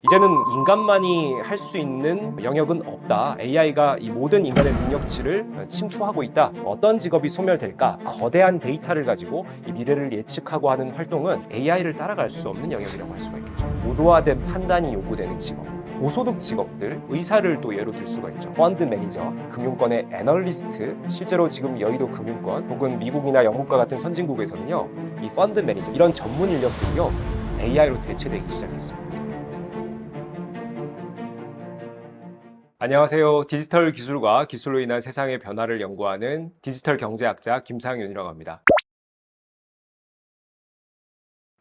이제는 인간만이 할 수 있는 영역은 없다. AI가 이 모든 인간의 능력치를 침투하고 있다. 어떤 직업이 소멸될까? 거대한 데이터를 가지고 이 미래를 예측하고 하는 활동은 AI를 따라갈 수 없는 영역이라고 할 수가 있겠죠. 고도화된 판단이 요구되는 직업, 고소득 직업들, 의사를 또 예로 들 수가 있죠. 펀드 매니저, 금융권의 애널리스트, 실제로 지금 여의도 금융권 혹은 미국이나 영국과 같은 선진국에서는요, 이 펀드 매니저, 이런 전문 인력들이요, AI로 대체되기 시작했습니다. 안녕하세요. 디지털 기술과 기술로 인한 세상의 변화를 연구하는 디지털 경제학자 김상윤이라고 합니다.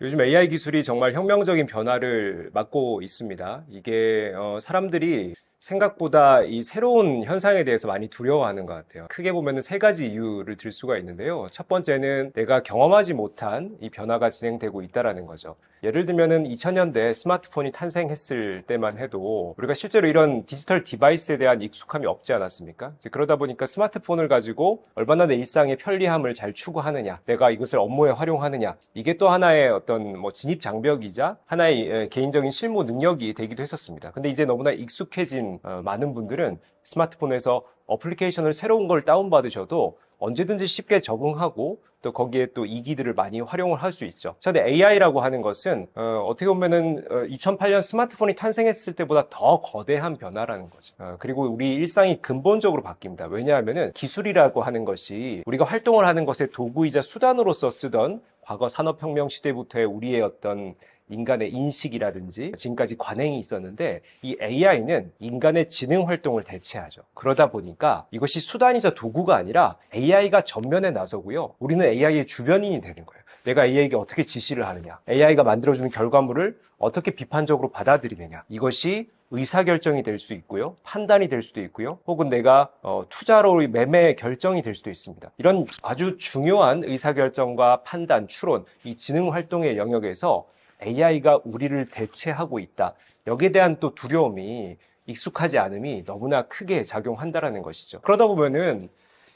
요즘 AI 기술이 정말 혁명적인 변화를 맞고 있습니다. 이게 사람들이 생각보다 이 새로운 현상에 대해서 많이 두려워하는 것 같아요. 크게 보면 세 가지 이유를 들 수가 있는데요. 첫 번째는 내가 경험하지 못한 이 변화가 진행되고 있다는 거죠. 예를 들면은 2000년대 스마트폰이 탄생했을 때만 해도 우리가 실제로 이런 디지털 디바이스에 대한 익숙함이 없지 않았습니까? 이제 그러다 보니까 스마트폰을 가지고 얼마나 내 일상의 편리함을 잘 추구하느냐, 내가 이것을 업무에 활용하느냐, 이게 또 하나의 어떤 진입 장벽이자 하나의 개인적인 실무 능력이 되기도 했었습니다. 근데 이제 너무나 익숙해진 많은 분들은 스마트폰에서 어플리케이션을 새로운 걸 다운받으셔도 언제든지 쉽게 적응하고 또 거기에 또 이기들을 많이 활용을 할 수 있죠. 근데 AI라고 하는 것은 어떻게 보면은 2008년 스마트폰이 탄생했을 때보다 더 거대한 변화라는 거죠. 그리고 우리 일상이 근본적으로 바뀝니다. 왜냐하면은 기술이라고 하는 것이 우리가 활동을 하는 것의 도구이자 수단으로서 쓰던 과거 산업혁명 시대부터의 우리의 어떤 인간의 인식이라든지 지금까지 관행이 있었는데, 이 AI는 인간의 지능 활동을 대체하죠. 그러다 보니까 이것이 수단이자 도구가 아니라 AI가 전면에 나서고요, 우리는 AI의 주변인이 되는 거예요. 내가 AI에게 어떻게 지시를 하느냐, AI가 만들어주는 결과물을 어떻게 비판적으로 받아들이느냐, 이것이 의사결정이 될 수 있고요, 판단이 될 수도 있고요, 혹은 내가 투자로 매매 결정이 될 수도 있습니다. 이런 아주 중요한 의사결정과 판단, 추론, 이 지능 활동의 영역에서 AI가 우리를 대체하고 있다, 여기에 대한 또 두려움이, 익숙하지 않음이 너무나 크게 작용한다라는 것이죠. 그러다 보면은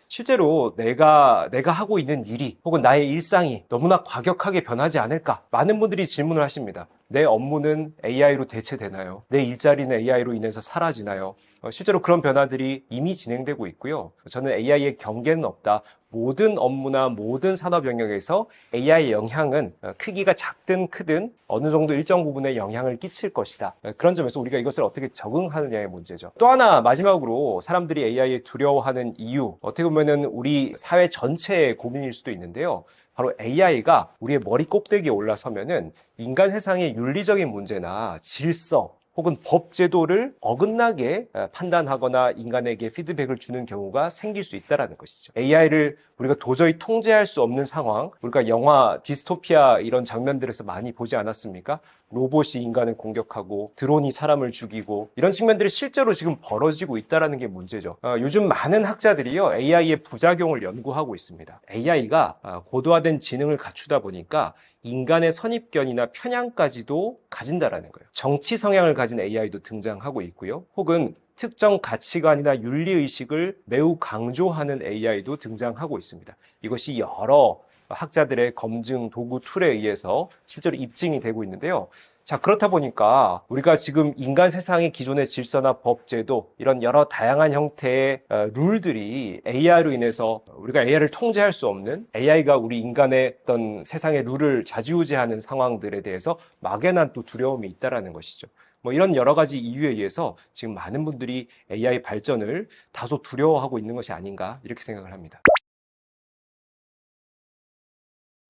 실제로 내가 하고 있는 일이 혹은 나의 일상이 너무나 과격하게 변하지 않을까, 많은 분들이 질문을 하십니다. 내 업무는 AI로 대체되나요? 내 일자리는 AI로 인해서 사라지나요? 실제로 그런 변화들이 이미 진행되고 있고요. 저는 AI의 경계는 없다. 모든 업무나 모든 산업 영역에서 AI의 영향은 크기가 작든 크든 어느 정도 일정 부분에 영향을 끼칠 것이다. 그런 점에서 우리가 이것을 어떻게 적응하느냐의 문제죠. 또 하나 마지막으로 사람들이 AI에 두려워하는 이유, 어떻게 보면은 우리 사회 전체의 고민일 수도 있는데요. 바로 AI가 우리의 머리 꼭대기에 올라서면은 인간 세상의 윤리적인 문제나 질서 혹은 법 제도를 어긋나게 판단하거나 인간에게 피드백을 주는 경우가 생길 수 있다는 것이죠. AI를 우리가 도저히 통제할 수 없는 상황, 우리가 영화 디스토피아 이런 장면들에서 많이 보지 않았습니까? 로봇이 인간을 공격하고 드론이 사람을 죽이고, 이런 측면들이 실제로 지금 벌어지고 있다는 게 문제죠. 요즘 많은 학자들이요, AI의 부작용을 연구하고 있습니다. AI가 고도화된 지능을 갖추다 보니까 인간의 선입견이나 편향까지도 가진다라는 거예요. 정치 성향을 가진 AI도 등장하고 있고요, 혹은 특정 가치관이나 윤리의식을 매우 강조하는 AI도 등장하고 있습니다. 이것이 여러 학자들의 검증 도구 툴에 의해서 실제로 입증이 되고 있는데요. 자, 그렇다 보니까 우리가 지금 인간 세상의 기존의 질서나 법 제도, 이런 여러 다양한 형태의 룰들이 AI로 인해서 우리가 AI를 통제할 수 없는, AI가 우리 인간의 어떤 세상의 룰을 좌지우지하는 상황들에 대해서 막연한 또 두려움이 있다라는 것이죠. 이런 여러 가지 이유에 의해서 지금 많은 분들이 AI 발전을 다소 두려워하고 있는 것이 아닌가, 이렇게 생각을 합니다.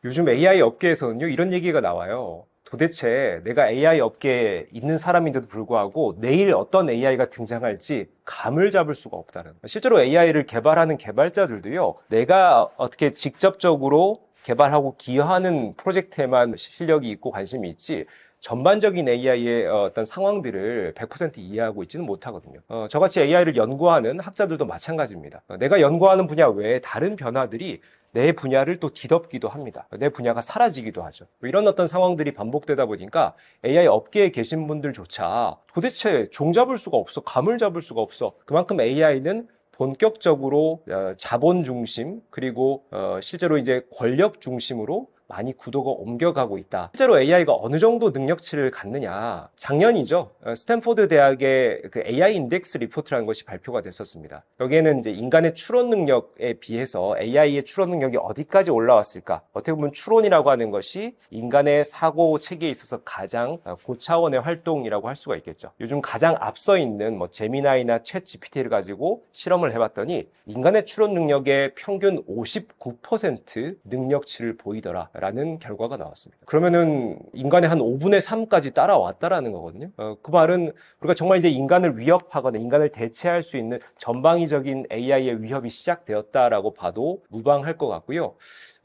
요즘 AI 업계에서는요, 이런 얘기가 나와요. 도대체 내가 AI 업계에 있는 사람인데도 불구하고 내일 어떤 AI가 등장할지 감을 잡을 수가 없다는. 실제로 AI를 개발하는 개발자들도요, 내가 어떻게 직접적으로 개발하고 기여하는 프로젝트에만 실력이 있고 관심이 있지, 전반적인 AI의 어떤 상황들을 100% 이해하고 있지는 못하거든요. 저같이 AI를 연구하는 학자들도 마찬가지입니다. 내가 연구하는 분야 외에 다른 변화들이 내 분야를 또 뒤덮기도 합니다. 내 분야가 사라지기도 하죠. 이런 어떤 상황들이 반복되다 보니까 AI 업계에 계신 분들조차 도대체 종 잡을 수가 없어, 감을 잡을 수가 없어. 그만큼 AI는 본격적으로 자본 중심, 그리고 실제로 이제 권력 중심으로 많이 구도가 옮겨가고 있다. 실제로 AI가 어느 정도 능력치를 갖느냐. 작년이죠. 스탠포드 대학의 그 AI 인덱스 리포트라는 것이 발표가 됐었습니다. 여기에는 이제 인간의 추론 능력에 비해서 AI의 추론 능력이 어디까지 올라왔을까? 어떻게 보면 추론이라고 하는 것이 인간의 사고 체계에 있어서 가장 고차원의 활동이라고 할 수가 있겠죠. 요즘 가장 앞서 있는 뭐 제미나이나 챗 GPT를 가지고 실험을 해봤더니 인간의 추론 능력의 평균 59% 능력치를 보이더라라는 결과가 나왔습니다. 그러면은 인간의 한 5분의 3까지 따라왔다라는 거거든요. 그 말은 우리가 정말 이제 인간을 위협하거나 인간을 대체할 수 있는 전방위적인 AI의 위협이 시작되었다라고 봐도 무방할 것 같고요.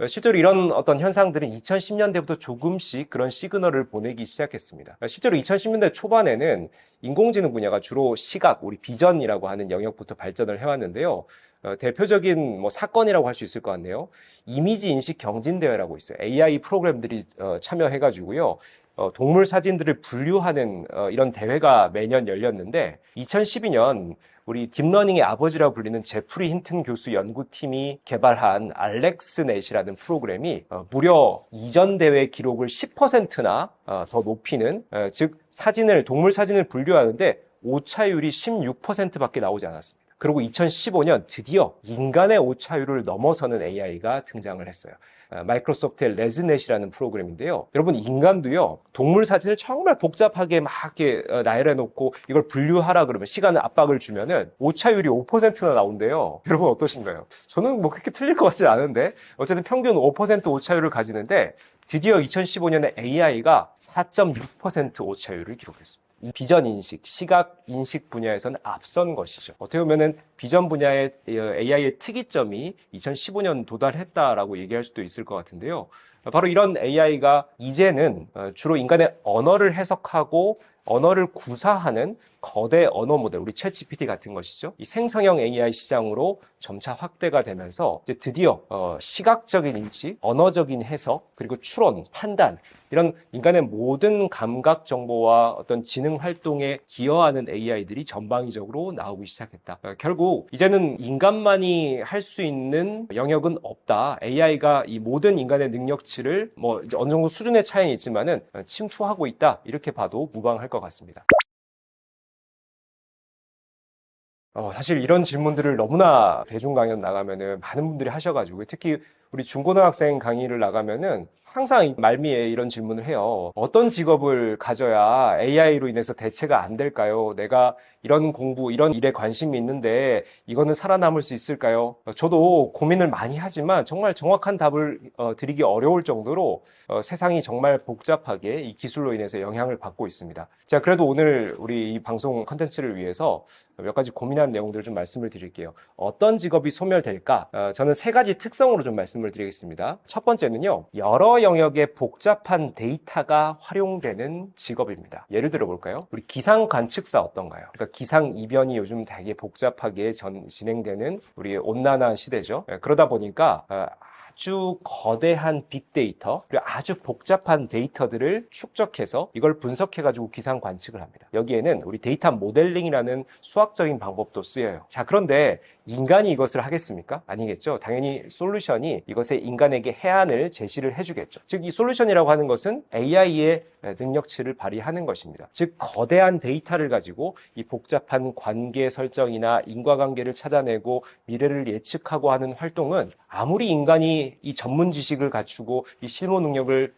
실제로 이런 어떤 현상들은 2010년대부터 조금씩 그런 시그널을 보내기 시작했습니다. 실제로 2010년대 초반에는 인공지능 분야가 주로 시각, 우리 비전이라고 하는 영역부터 발전을 해왔는데요. 대표적인 뭐 사건이라고 할 수 있을 것 같네요. 이미지 인식 경진대회라고 있어요. AI 프로그램들이 참여해가지고요. 동물 사진들을 분류하는 이런 대회가 매년 열렸는데 2012년 우리 딥러닝의 아버지라고 불리는 제프리 힌튼 교수 연구팀이 개발한 알렉스넷이라는 프로그램이 무려 이전 대회 기록을 10%나 더 높이는 즉 동물 사진을 분류하는데 오차율이 16%밖에 나오지 않았습니다. 그리고 2015년 드디어 인간의 오차율을 넘어서는 AI가 등장을 했어요. 마이크로소프트의 레즈넷이라는 프로그램인데요. 여러분 인간도요. 동물 사진을 정말 복잡하게 막 이렇게 나열해 놓고 이걸 분류하라 그러면 시간 압박을 주면은 오차율이 5%나 나온대요. 여러분 어떠신가요? 저는 뭐 그렇게 틀릴 것 같지 않은데 어쨌든 평균 5% 오차율을 가지는데 드디어 2015년에 AI가 4.6% 오차율을 기록했습니다. 이 비전 인식, 시각 인식 분야에서는 앞선 것이죠. 어떻게 보면은 비전 분야의 AI의 특이점이 2015년 도달했다라고 얘기할 수도 있을 것 같은데요. 바로 이런 AI가 이제는 주로 인간의 언어를 해석하고 언어를 구사하는 거대 언어 모델, 우리 챗 GPT 같은 것이죠. 이 생성형 AI 시장으로 점차 확대가 되면서 이제 드디어 시각적인 인식, 언어적인 해석, 그리고 추론, 판단 이런 인간의 모든 감각 정보와 어떤 지능 활동에 기여하는 AI들이 전방위적으로 나오기 시작했다. 결국 이제는 인간만이 할 수 있는 영역은 없다. AI가 이 모든 인간의 능력치를 뭐 이제 어느 정도 수준의 차이는 있지만은 침투하고 있다. 이렇게 봐도 무방할 것 같습니다. 사실 이런 질문들을 너무나 대중 강연 나가면은 많은 분들이 하셔가지고 특히 우리 중고등학생 강의를 나가면은 항상 말미에 이런 질문을 해요. 어떤 직업을 가져야 AI로 인해서 대체가 안 될까요? 내가 이런 공부, 이런 일에 관심이 있는데 이거는 살아남을 수 있을까요? 저도 고민을 많이 하지만 정말 정확한 답을 드리기 어려울 정도로 세상이 정말 복잡하게 이 기술로 인해서 영향을 받고 있습니다. 자, 그래도 오늘 우리 이 방송 컨텐츠를 위해서 몇 가지 고민한 내용들을 좀 말씀을 드릴게요. 어떤 직업이 소멸될까? 저는 세 가지 특성으로 좀 말씀을 드리겠습니다. 첫 번째는요, 여러 영역의 복잡한 데이터가 활용되는 직업입니다. 예를 들어 볼까요? 우리 기상 관측사 어떤가요? 그러니까 기상 이변이 요즘 되게 복잡하게 진행되는 우리 온난화 시대죠. 그러다 보니까 아주 거대한 빅데이터, 그리고 아주 복잡한 데이터들을 축적해서 이걸 분석해가지고 기상 관측을 합니다. 여기에는 우리 데이터 모델링이라는 수학적인 방법도 쓰여요. 자, 그런데 인간이 이것을 하겠습니까? 아니겠죠. 당연히 솔루션이 이것에 인간에게 해안을 제시를 해주겠죠. 즉, 이 솔루션이라고 하는 것은 AI의 능력치를 발휘하는 것입니다. 즉, 거대한 데이터를 가지고 이 복잡한 관계 설정이나 인과관계를 찾아내고 미래를 예측하고 하는 활동은 아무리 인간이 이 전문 지식을 갖추고 이 실무 능력을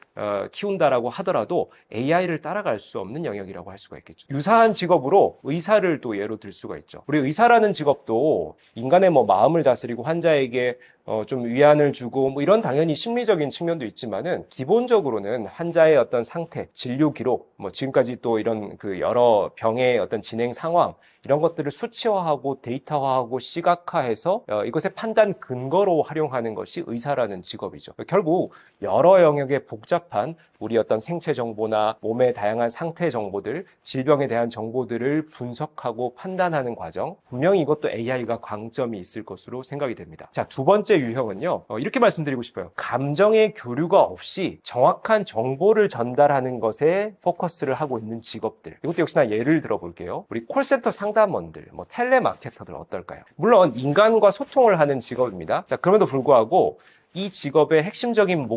키운다라고 하더라도 AI를 따라갈 수 없는 영역이라고 할 수가 있겠죠. 유사한 직업으로 의사를 또 예로 들 수가 있죠. 우리 의사라는 직업도 인간의 뭐 마음을 다스리고 환자에게 좀 위안을 주고 뭐 이런 당연히 심리적인 측면도 있지만은 기본적으로는 환자의 어떤 상태, 진료 기록, 뭐 지금까지 또 이런 그 여러 병의 어떤 진행 상황 이런 것들을 수치화하고 데이터화하고 시각화해서 이것의 판단 근거로 활용하는 것이 의사라는 직업이죠. 결국 여러 영역의 복잡한 우리 어떤 생체 정보나 몸의 다양한 상태 정보들, 질병에 대한 정보들을 분석하고 판단하는 과정, 분명히 이것도 AI가 강점이 있을 것으로 생각이 됩니다. 자, 두 번째 유형은요, 이렇게 말씀드리고 싶어요. 감정의 교류가 없이 정확한 정보를 전달하는 것에 포커스를 하고 있는 직업들. 이것도 역시나 예를 들어볼게요. 우리 콜센터 상담원들, 뭐 텔레마케터들 어떨까요? 물론 인간과 소통을 하는 직업입니다. 자, 그럼에도 불구하고 이 직업의 핵심적인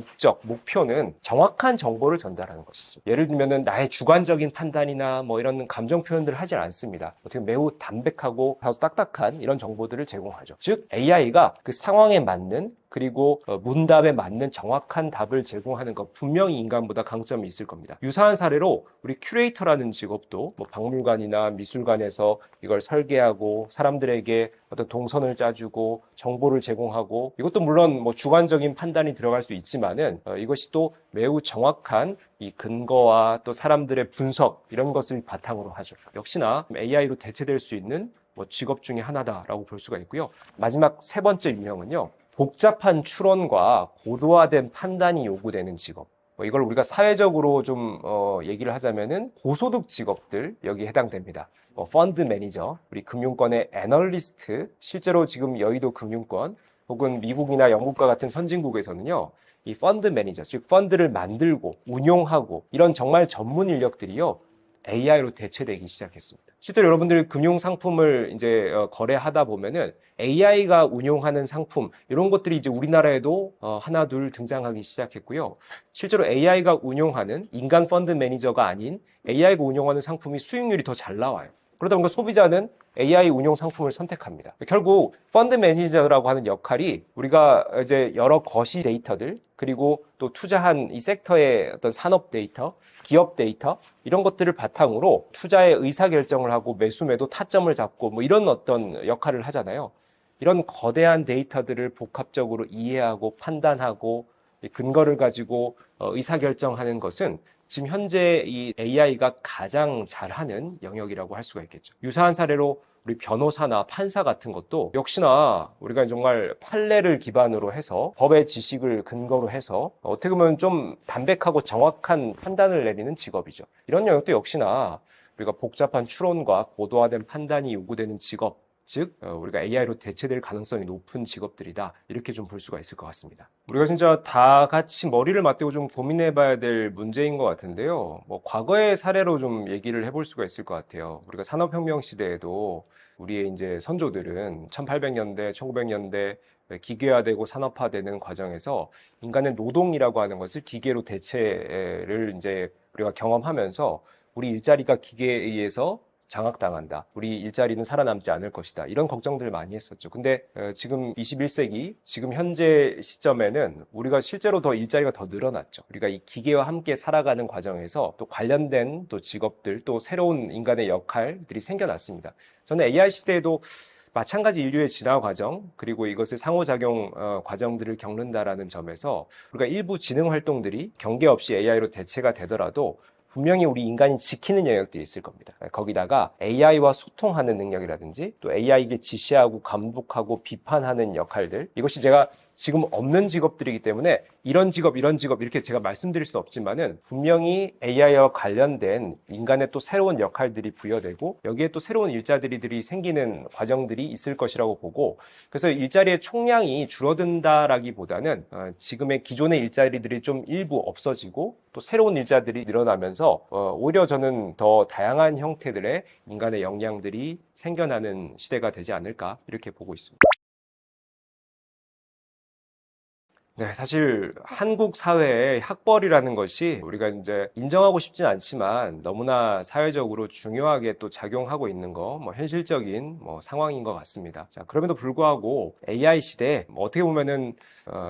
목표는 정확한 정보를 전달하는 것이죠. 예를 들면은 나의 주관적인 판단이나 뭐 이런 감정 표현들을 하질 않습니다. 어떻게 매우 담백하고 아주 딱딱한 이런 정보들을 제공하죠. 즉 AI가 그 상황에 맞는 그리고 문답에 맞는 정확한 답을 제공하는 것, 분명히 인간보다 강점이 있을 겁니다. 유사한 사례로 우리 큐레이터라는 직업도 뭐 박물관이나 미술관에서 이걸 설계하고 사람들에게 어떤 동선을 짜주고 정보를 제공하고, 이것도 물론 뭐 주관적인 판단이 들어갈 수 있지만은 이것이 또 매우 정확한 이 근거와 또 사람들의 분석, 이런 것을 바탕으로 하죠. 역시나 AI로 대체될 수 있는 뭐 직업 중에 하나다라고 볼 수가 있고요. 마지막 세 번째 유형은요, 복잡한 추론과 고도화된 판단이 요구되는 직업. 이걸 우리가 사회적으로 좀 얘기를 하자면은 고소득 직업들 여기에 해당됩니다. 펀드 매니저, 우리 금융권의 애널리스트, 실제로 지금 여의도 금융권 혹은 미국이나 영국과 같은 선진국에서는요, 이 펀드 매니저, 즉 펀드를 만들고 운용하고 이런 정말 전문 인력들이요, AI로 대체되기 시작했습니다. 실제로 여러분들이 금융 상품을 이제 거래하다 보면은 AI가 운용하는 상품, 이런 것들이 이제 우리나라에도 하나 둘 등장하기 시작했고요. 실제로 AI가 운용하는 인간 펀드 매니저가 아닌 AI가 운용하는 상품이 수익률이 더 잘 나와요. 그러다 보니까 소비자는 AI 운용 상품을 선택합니다. 결국 펀드 매니저라고 하는 역할이 우리가 이제 여러 거시 데이터들, 그리고 또 투자한 이 섹터의 어떤 산업 데이터, 기업 데이터, 이런 것들을 바탕으로 투자의 의사결정을 하고 매수 매도 타점을 잡고 뭐 이런 어떤 역할을 하잖아요. 이런 거대한 데이터들을 복합적으로 이해하고 판단하고 근거를 가지고 의사결정하는 것은 지금 현재 이 AI가 가장 잘하는 영역이라고 할 수가 있겠죠. 유사한 사례로 우리 변호사나 판사 같은 것도 역시나 우리가 정말 판례를 기반으로 해서 법의 지식을 근거로 해서 어떻게 보면 좀 담백하고 정확한 판단을 내리는 직업이죠. 이런 영역도 역시나 우리가 복잡한 추론과 고도화된 판단이 요구되는 직업, 즉 우리가 AI로 대체될 가능성이 높은 직업들이다, 이렇게 좀 볼 수가 있을 것 같습니다. 우리가 진짜 다 같이 머리를 맞대고 좀 고민해 봐야 될 문제인 것 같은데요. 뭐 과거의 사례로 좀 얘기를 해볼 수가 있을 것 같아요. 우리가 산업혁명 시대에도 우리의 이제 선조들은 1800년대, 1900년대 기계화되고 산업화되는 과정에서 인간의 노동이라고 하는 것을 기계로 대체를 이제 우리가 경험하면서 우리 일자리가 기계에 의해서 장악당한다, 우리 일자리는 살아남지 않을 것이다, 이런 걱정들을 많이 했었죠. 근데 지금 21세기 지금 현재 시점에는 우리가 실제로 더 일자리가 더 늘어났죠. 우리가 이 기계와 함께 살아가는 과정에서 또 관련된 또 직업들, 또 새로운 인간의 역할들이 생겨났습니다. 저는 AI 시대에도 마찬가지 인류의 진화 과정, 그리고 이것의 상호작용 과정들을 겪는다라는 점에서 우리가 일부 지능 활동들이 경계 없이 AI로 대체가 되더라도 분명히 우리 인간이 지키는 영역들이 있을 겁니다. 거기다가 AI와 소통하는 능력이라든지 또 AI에게 지시하고 감독하고 비판하는 역할들, 이것이 제가 지금 없는 직업들이기 때문에 이런 직업 이렇게 제가 말씀드릴 수 없지만은 분명히 AI와 관련된 인간의 또 새로운 역할들이 부여되고 여기에 또 새로운 일자리들이 생기는 과정들이 있을 것이라고 보고, 그래서 일자리의 총량이 줄어든다라기보다는 지금의 기존의 일자리들이 좀 일부 없어지고 또 새로운 일자리들이 늘어나면서 오히려 저는 더 다양한 형태들의 인간의 역량들이 생겨나는 시대가 되지 않을까, 이렇게 보고 있습니다. 네, 사실 한국 사회의 학벌이라는 것이 우리가 이제 인정하고 싶진 않지만 너무나 사회적으로 중요하게 또 작용하고 있는 거, 뭐 현실적인 뭐 상황인 것 같습니다. 자, 그럼에도 불구하고 AI 시대에 뭐 어떻게 보면은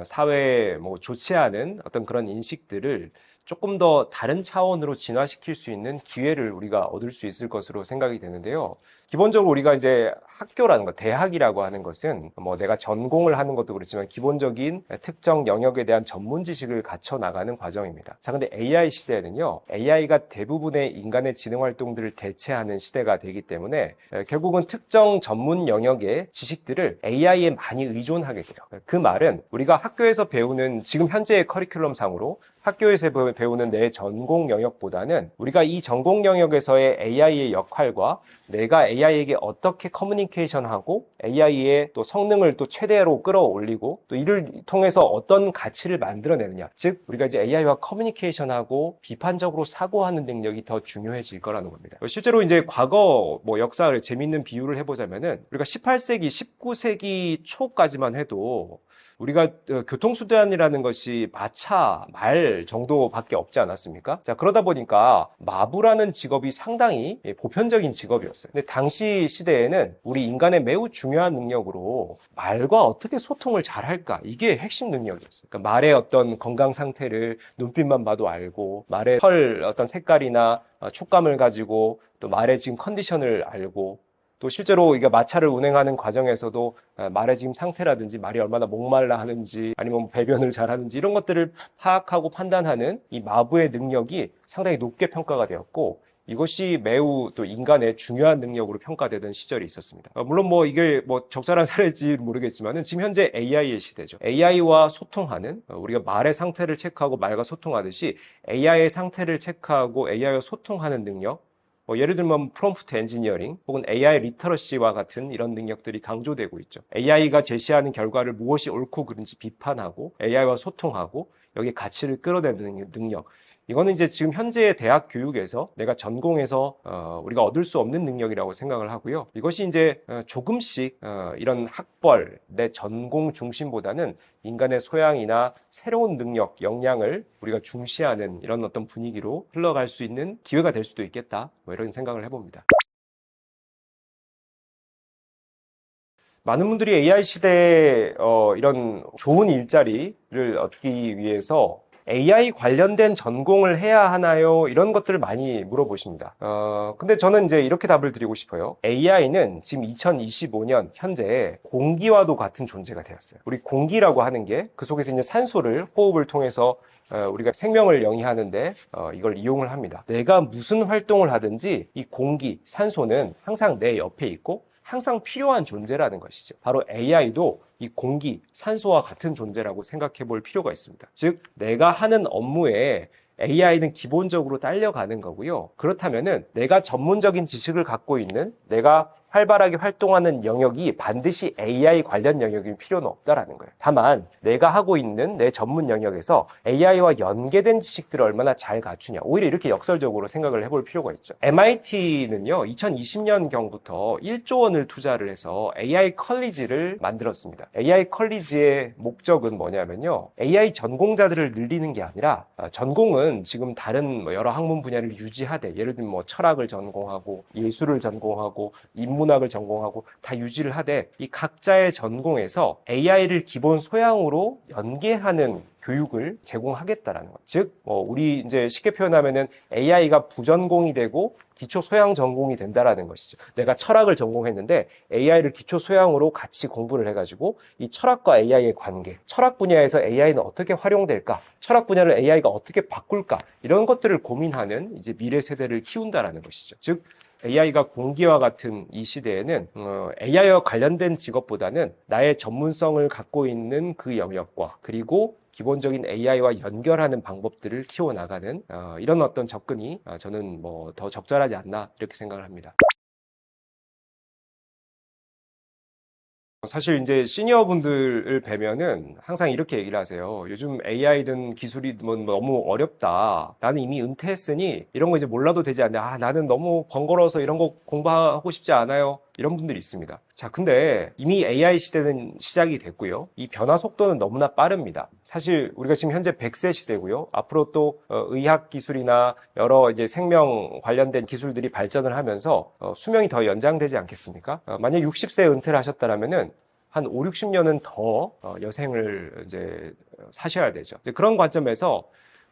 사회에 뭐 좋지 않은 어떤 그런 인식들을 조금 더 다른 차원으로 진화시킬 수 있는 기회를 우리가 얻을 수 있을 것으로 생각이 되는데요. 기본적으로 우리가 이제 학교라는 것, 대학이라고 하는 것은 뭐 내가 전공을 하는 것도 그렇지만 기본적인 특정 영역에 대한 전문 지식을 갖춰 나가는 과정입니다. 자, 근데 AI 시대에는요, AI가 대부분의 인간의 지능 활동들을 대체하는 시대가 되기 때문에 결국은 특정 전문 영역의 지식들을 AI에 많이 의존하게 돼요. 그 말은 우리가 학교에서 배우는 지금 현재의 커리큘럼 상으로 학교에서 배우는 내 전공 영역보다는 우리가 이 전공 영역에서의 AI의 역할과 내가 AI에게 어떻게 커뮤니케이션하고 AI의 또 성능을 또 최대로 끌어올리고 또 이를 통해서 어떤 가치를 만들어내느냐. 즉, 우리가 이제 AI와 커뮤니케이션하고 비판적으로 사고하는 능력이 더 중요해질 거라는 겁니다. 실제로 이제 과거 역사를 재밌는 비유를 해보자면은 우리가 18세기, 19세기 초까지만 해도 우리가 교통수단이라는 것이 마차, 말 정도밖에 없지 않았습니까? 자, 그러다 보니까 마부라는 직업이 상당히 보편적인 직업이었어요. 근데 당시 시대에는 우리 인간의 매우 중요한 능력으로 말과 어떻게 소통을 잘 할까? 이게 핵심 능력이었어요. 그러니까 말의 어떤 건강 상태를 눈빛만 봐도 알고, 말의 털 어떤 색깔이나 촉감을 가지고 또 말의 지금 컨디션을 알고, 또 실제로 이게 마차를 운행하는 과정에서도 말의 지금 상태라든지 말이 얼마나 목말라 하는지 아니면 배변을 잘 하는지 이런 것들을 파악하고 판단하는 이 마부의 능력이 상당히 높게 평가가 되었고, 이것이 매우 또 인간의 중요한 능력으로 평가되던 시절이 있었습니다. 물론 이게 적절한 사례일지 모르겠지만은 지금 현재 AI의 시대죠. AI와 소통하는, 우리가 말의 상태를 체크하고 말과 소통하듯이 AI의 상태를 체크하고 AI와 소통하는 능력, 예를 들면 프롬프트 엔지니어링 혹은 AI 리터러시와 같은 이런 능력들이 강조되고 있죠. AI가 제시하는 결과를 무엇이 옳고 그른지 비판하고 AI와 소통하고 여기에 가치를 끌어내는 능력. 이거는 이제 지금 현재의 대학 교육에서 내가 전공에서 우리가 얻을 수 없는 능력이라고 생각을 하고요. 이것이 이제 조금씩 이런 학벌, 내 전공 중심보다는 인간의 소양이나 새로운 능력, 역량을 우리가 중시하는 이런 어떤 분위기로 흘러갈 수 있는 기회가 될 수도 있겠다. 이런 생각을 해봅니다. 많은 분들이 AI 시대에 이런 좋은 일자리를 얻기 위해서 AI 관련된 전공을 해야 하나요? 이런 것들을 많이 물어보십니다. 근데 저는 이제 이렇게 답을 드리고 싶어요. AI는 지금 2025년 현재 공기와도 같은 존재가 되었어요. 우리 공기라고 하는 게 그 속에서 이제 산소를 호흡을 통해서 우리가 생명을 영위하는데 이걸 이용을 합니다. 내가 무슨 활동을 하든지 이 공기, 산소는 항상 내 옆에 있고 항상 필요한 존재라는 것이죠. 바로 AI도 이 공기, 산소와 같은 존재라고 생각해 볼 필요가 있습니다. 즉, 내가 하는 업무에 AI는 기본적으로 딸려가는 거고요. 그렇다면은 내가 전문적인 지식을 갖고 있는, 내가 활발하게 활동하는 영역이 반드시 AI 관련 영역일 필요는 없다라는 거예요. 다만 내가 하고 있는 내 전문 영역에서 AI와 연계된 지식들을 얼마나 잘 갖추냐, 오히려 이렇게 역설적으로 생각을 해볼 필요가 있죠. MIT는요 2020년경부터 1조 원을 투자를 해서 AI 컬리지를 만들었습니다. AI 컬리지의 목적은 뭐냐면요, AI 전공자들을 늘리는 게 아니라 전공은 지금 다른 여러 학문 분야를 유지하되, 예를 들면 철학을 전공하고 예술을 전공하고 인문학을 전공하고 다 유지를 하되, 이 각자의 전공에서 AI를 기본 소양으로 연계하는 교육을 제공하겠다라는 것. 즉, 우리 이제 쉽게 표현하면은 AI가 부전공이 되고 기초 소양 전공이 된다라는 것이죠. 내가 철학을 전공했는데 AI를 기초 소양으로 같이 공부를 해가지고 이 철학과 AI의 관계, 철학 분야에서 AI는 어떻게 활용될까, 철학 분야를 AI가 어떻게 바꿀까, 이런 것들을 고민하는 이제 미래 세대를 키운다라는 것이죠. 즉, AI가 공기와 같은 이 시대에는 AI와 관련된 직업보다는 나의 전문성을 갖고 있는 그 영역과 그리고 기본적인 AI와 연결하는 방법들을 키워나가는 이런 어떤 접근이 저는 더 적절하지 않나 이렇게 생각을 합니다. 사실 이제 시니어 분들을 뵈면은 항상 이렇게 얘기를 하세요. 요즘 AI든 기술이 너무 어렵다. 나는 이미 은퇴했으니 이런 거 이제 몰라도 되지 않냐. 나는 너무 번거로워서 이런 거 공부하고 싶지 않아요. 이런 분들이 있습니다. 자, 근데 이미 AI 시대는 시작이 됐고요. 이 변화 속도는 너무나 빠릅니다. 사실 우리가 지금 현재 100세 시대고요. 앞으로 또 의학 기술이나 여러 이제 생명 관련된 기술들이 발전을 하면서 수명이 더 연장되지 않겠습니까? 만약 60세에 은퇴를 하셨다라면은 한 5, 60년은 더 여생을 이제 사셔야 되죠. 이제 그런 관점에서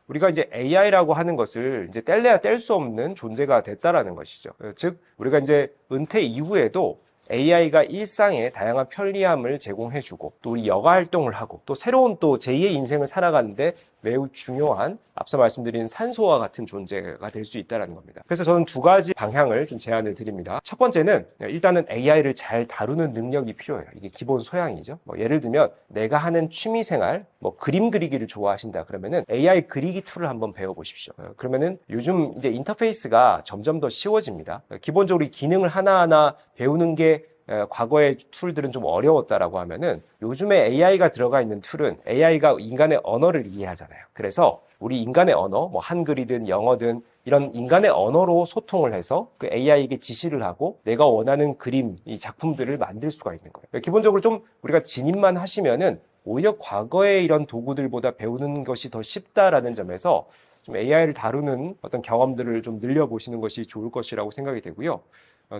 우리가 이제 AI라고 하는 것을 이제 뗄래야 뗄 수 없는 존재가 됐다라는 것이죠. 즉, 우리가 이제 은퇴 이후에도 AI가 일상에 다양한 편리함을 제공해주고 또 우리 여가 활동을 하고 또 새로운 또 제2의 인생을 살아가는데 매우 중요한 앞서 말씀드린 산소와 같은 존재가 될 수 있다는 겁니다. 그래서 저는 두 가지 방향을 좀 제안을 드립니다. 첫 번째는 일단은 AI를 잘 다루는 능력이 필요해요. 이게 기본 소양이죠. 예를 들면 내가 하는 취미생활, 그림 그리기를 좋아하신다 그러면은 AI 그리기 툴을 한번 배워보십시오. 그러면은 요즘 이제 인터페이스가 점점 더 쉬워집니다. 기본적으로 이 기능을 하나하나 배우는 게 과거의 툴들은 좀 어려웠다라고 하면은 요즘에 AI가 들어가 있는 툴은 AI가 인간의 언어를 이해하잖아요. 그래서 우리 인간의 언어, 한글이든 영어든 이런 인간의 언어로 소통을 해서 그 AI에게 지시를 하고 내가 원하는 그림, 이 작품들을 만들 수가 있는 거예요. 기본적으로 좀 우리가 진입만 하시면은 오히려 과거의 이런 도구들보다 배우는 것이 더 쉽다라는 점에서 좀 AI를 다루는 어떤 경험들을 좀 늘려보시는 것이 좋을 것이라고 생각이 되고요.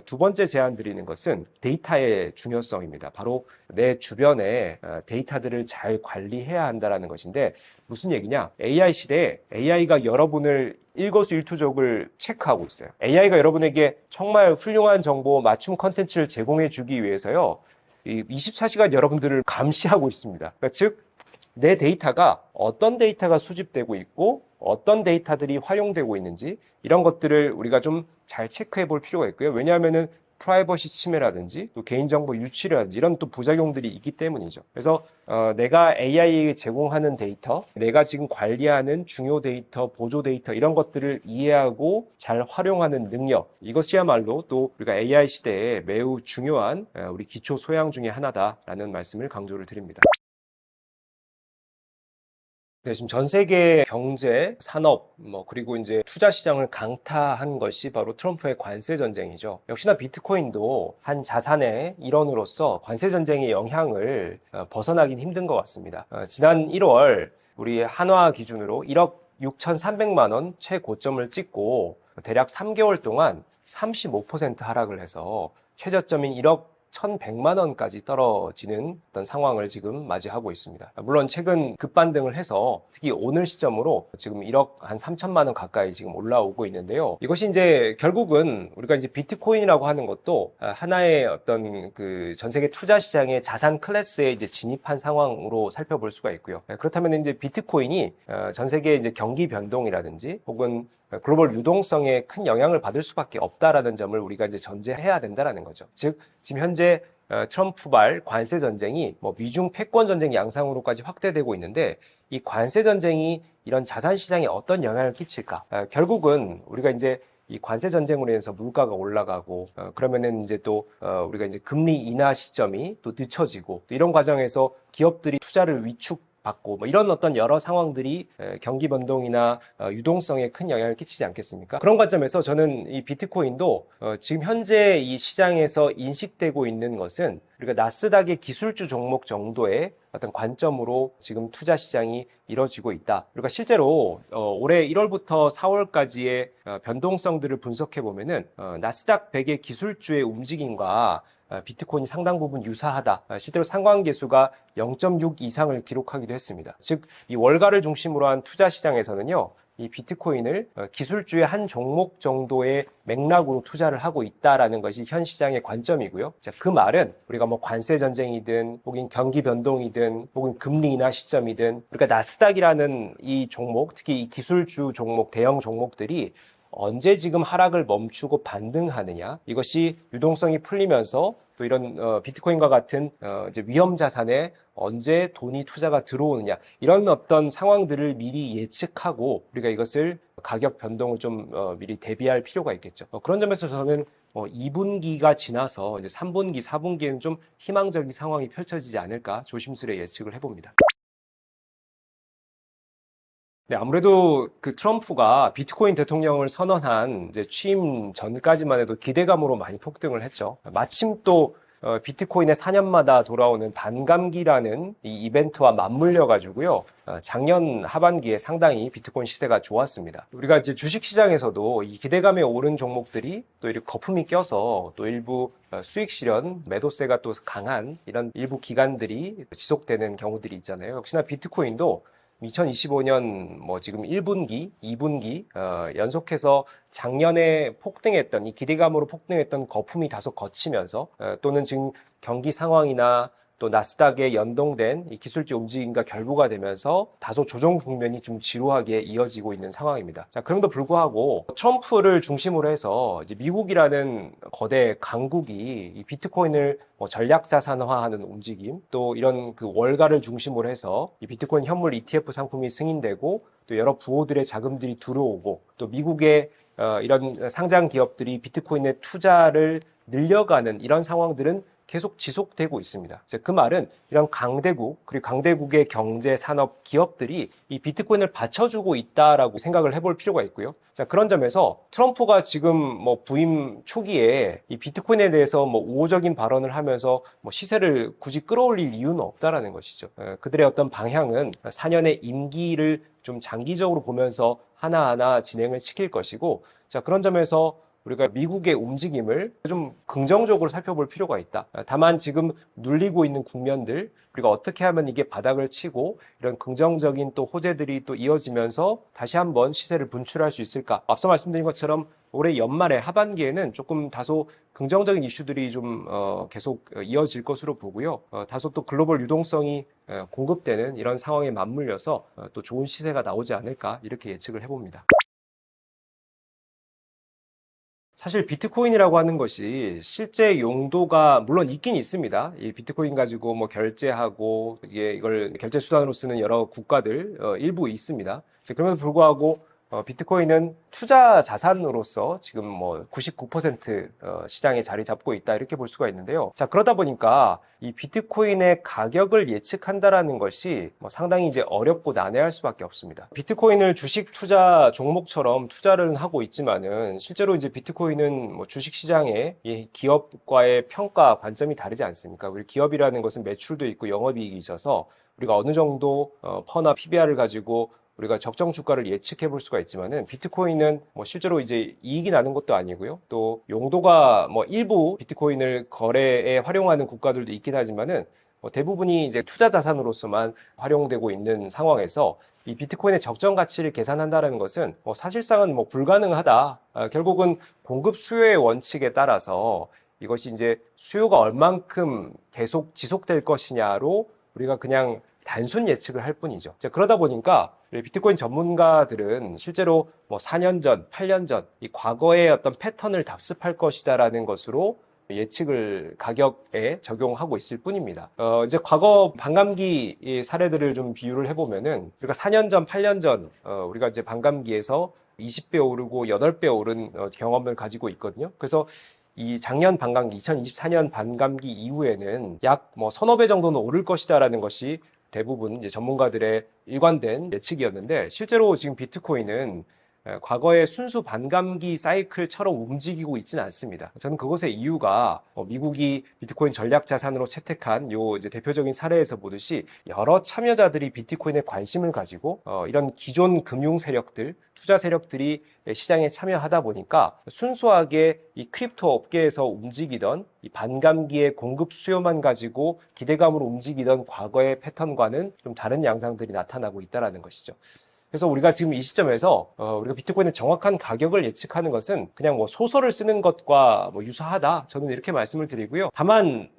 두 번째 제안 드리는 것은 데이터의 중요성입니다. 바로 내 주변에 데이터들을 잘 관리해야 한다는 것인데 무슨 얘기냐? AI 시대에 AI가 여러분을 일거수일투족을 체크하고 있어요. AI가 여러분에게 정말 훌륭한 정보, 맞춤 컨텐츠를 제공해 주기 위해서요. 24시간 여러분들을 감시하고 있습니다. 그러니까 즉, 내 데이터가 어떤 데이터가 수집되고 있고 어떤 데이터들이 활용되고 있는지 이런 것들을 우리가 좀 잘 체크해 볼 필요가 있고요. 왜냐하면은 프라이버시 침해라든지 또 개인정보 유출이라든지 이런 또 부작용들이 있기 때문이죠. 그래서 내가 AI에게 제공하는 데이터, 내가 지금 관리하는 중요 데이터, 보조 데이터 이런 것들을 이해하고 잘 활용하는 능력, 이것이야말로 또 우리가 AI 시대에 매우 중요한 우리 기초 소양 중에 하나다라는 말씀을 강조를 드립니다. 네, 지금 전 세계 경제, 산업, 그리고 이제 투자 시장을 강타한 것이 바로 트럼프의 관세 전쟁이죠. 역시나 비트코인도 한 자산의 일원으로서 관세 전쟁의 영향을 벗어나긴 힘든 것 같습니다. 지난 1월 우리 한화 기준으로 1억 6,300만 원 최고점을 찍고 대략 3개월 동안 35% 하락을 해서 최저점인 1억 1,100만 원까지 떨어지는 어떤 상황을 지금 맞이하고 있습니다. 물론 최근 급반등을 해서 특히 오늘 시점으로 지금 1억 한 3천만 원 가까이 지금 올라오고 있는데요. 이것이 이제 결국은 우리가 이제 비트코인이라고 하는 것도 하나의 어떤 그 전 세계 투자 시장의 자산 클래스에 이제 진입한 상황으로 살펴볼 수가 있고요. 그렇다면 이제 비트코인이 전 세계 이제 경기 변동이라든지 혹은 글로벌 유동성에 큰 영향을 받을 수밖에 없다라는 점을 우리가 이제 전제해야 된다라는 거죠. 즉 지금 현재 트럼프발 관세 전쟁이 미중 패권 전쟁 양상으로까지 확대되고 있는데 이 관세 전쟁이 이런 자산 시장에 어떤 영향을 끼칠까? 결국은 우리가 이제 이 관세 전쟁으로 인해서 물가가 올라가고 그러면은 이제 또 우리가 이제 금리 인하 시점이 또 늦춰지고 또 이런 과정에서 기업들이 투자를 위축받고 이런 어떤 여러 상황들이 경기 변동이나 유동성에 큰 영향을 끼치지 않겠습니까? 그런 관점에서 저는 이 비트코인도 지금 현재 이 시장에서 인식되고 있는 것은 우리가 나스닥의 기술주 종목 정도의 어떤 관점으로 지금 투자 시장이 이뤄지고 있다. 그러니까 실제로 올해 1월부터 4월까지의 변동성들을 분석해 보면은 나스닥 100의 기술주의 움직임과 비트코인이 상당 부분 유사하다. 실제로 상관계수가 0.6 이상을 기록하기도 했습니다. 즉, 이 월가를 중심으로 한 투자 시장에서는요, 이 비트코인을 기술주의 한 종목 정도의 맥락으로 투자를 하고 있다라는 것이 현 시장의 관점이고요. 자, 그 말은 우리가 관세 전쟁이든 혹은 경기 변동이든 혹은 금리 인하 시점이든 우리가 나스닥이라는 이 종목, 특히 이 기술주 종목, 대형 종목들이 언제 지금 하락을 멈추고 반등하느냐, 이것이 유동성이 풀리면서 또 이런 비트코인과 같은 이제 위험 자산에 언제 돈이 투자가 들어오느냐, 이런 어떤 상황들을 미리 예측하고 우리가 이것을 가격 변동을 좀 미리 대비할 필요가 있겠죠. 그런 점에서 저는 2분기가 지나서 이제 3분기, 4분기에는 좀 희망적인 상황이 펼쳐지지 않을까 조심스레 예측을 해봅니다. 네, 아무래도 그 트럼프가 비트코인 대통령을 선언한 이제 취임 전까지만 해도 기대감으로 많이 폭등을 했죠. 마침 또 비트코인의 4년마다 돌아오는 반감기라는 이 이벤트와 맞물려 가지고요. 작년 하반기에 상당히 비트코인 시세가 좋았습니다. 우리가 이제 주식 시장에서도 이 기대감에 오른 종목들이 또 이렇게 거품이 껴서 또 일부 수익 실현, 매도세가 또 강한 이런 일부 기간들이 지속되는 경우들이 있잖아요. 역시나 비트코인도 2025년 지금 1분기, 2분기 연속해서 작년에 폭등했던 이 기대감으로 폭등했던 거품이 다소 거치면서 또는 지금 경기 상황이나 또 나스닥에 연동된 이 기술주 움직임과 결부가 되면서 다소 조정 국면이 좀 지루하게 이어지고 있는 상황입니다. 자, 그럼에도 불구하고 트럼프를 중심으로 해서 이제 미국이라는 거대 강국이 이 비트코인을 전략 자산화하는 움직임, 또 이런 그 월가를 중심으로 해서 이 비트코인 현물 ETF 상품이 승인되고 또 여러 부호들의 자금들이 들어오고 또 미국의 이런 상장 기업들이 비트코인에 투자를 늘려가는 이런 상황들은 계속 지속되고 있습니다. 그 말은 이런 강대국 그리고 강대국의 경제 산업 기업들이 이 비트코인을 받쳐주고 있다라고 생각을 해볼 필요가 있고요. 자, 그런 점에서 트럼프가 지금 부임 초기에 이 비트코인에 대해서 우호적인 발언을 하면서 시세를 굳이 끌어올릴 이유는 없다라는 것이죠. 그들의 어떤 방향은 4년의 임기를 좀 장기적으로 보면서 하나하나 진행을 시킬 것이고, 자, 그런 점에서 우리가 미국의 움직임을 좀 긍정적으로 살펴볼 필요가 있다. 다만 지금 눌리고 있는 국면들, 우리가 어떻게 하면 이게 바닥을 치고 이런 긍정적인 또 호재들이 또 이어지면서 다시 한번 시세를 분출할 수 있을까? 앞서 말씀드린 것처럼 올해 연말에 하반기에는 조금 다소 긍정적인 이슈들이 좀 계속 이어질 것으로 보고요. 다소 또 글로벌 유동성이 공급되는 이런 상황에 맞물려서 또 좋은 시세가 나오지 않을까 이렇게 예측을 해봅니다. 사실 비트코인이라고 하는 것이 실제 용도가 물론 있긴 있습니다. 이 비트코인 가지고 결제하고 이걸 결제 수단으로 쓰는 여러 국가들 일부 있습니다. 그럼에도 불구하고 비트코인은 투자 자산으로서 지금 99% 시장에 자리 잡고 있다 이렇게 볼 수가 있는데요. 자, 그러다 보니까 이 비트코인의 가격을 예측한다라는 것이 상당히 이제 어렵고 난해할 수밖에 없습니다. 비트코인을 주식 투자 종목처럼 투자를 하고 있지만은 실제로 이제 비트코인은 주식 시장에 이 기업과의 평가 관점이 다르지 않습니까? 우리 기업이라는 것은 매출도 있고 영업이익이 있어서 우리가 어느 정도 퍼나 PBR을 가지고 우리가 적정 주가를 예측해 볼 수가 있지만은 비트코인은 실제로 이제 이익이 나는 것도 아니고요. 또 용도가 일부 비트코인을 거래에 활용하는 국가들도 있긴 하지만은 대부분이 이제 투자 자산으로서만 활용되고 있는 상황에서 이 비트코인의 적정 가치를 계산한다는 것은 사실상은 불가능하다. 결국은 공급 수요의 원칙에 따라서 이것이 이제 수요가 얼만큼 계속 지속될 것이냐로 우리가 그냥 단순 예측을 할 뿐이죠. 자, 그러다 보니까 비트코인 전문가들은 실제로 4년 전, 8년 전 이 과거의 어떤 패턴을 답습할 것이다라는 것으로 예측을 가격에 적용하고 있을 뿐입니다. 이제 과거 반감기 사례들을 좀 비유를 해보면은 우리가 4년 전, 8년 전 우리가 이제 반감기에서 20배 오르고 8배 오른 경험을 가지고 있거든요. 그래서 이 작년 반감기, 2024년 반감기 이후에는 약 서너 배 정도는 오를 것이다라는 것이 대부분 이제 전문가들의 일관된 예측이었는데 실제로 지금 비트코인은 과거의 순수 반감기 사이클처럼 움직이고 있지는 않습니다. 저는 그것의 이유가 미국이 비트코인 전략 자산으로 채택한 요 이제 대표적인 사례에서 보듯이 여러 참여자들이 비트코인에 관심을 가지고 이런 기존 금융 세력들, 투자 세력들이 시장에 참여하다 보니까 순수하게 이 크립토 업계에서 움직이던 이 반감기의 공급 수요만 가지고 기대감으로 움직이던 과거의 패턴과는 좀 다른 양상들이 나타나고 있다는 것이죠. 그래서 우리가 지금 이 시점에서 우리가 비트코인의 정확한 가격을 예측하는 것은 그냥 소설을 쓰는 것과 유사하다. 저는 이렇게 말씀을 드리고요. 다만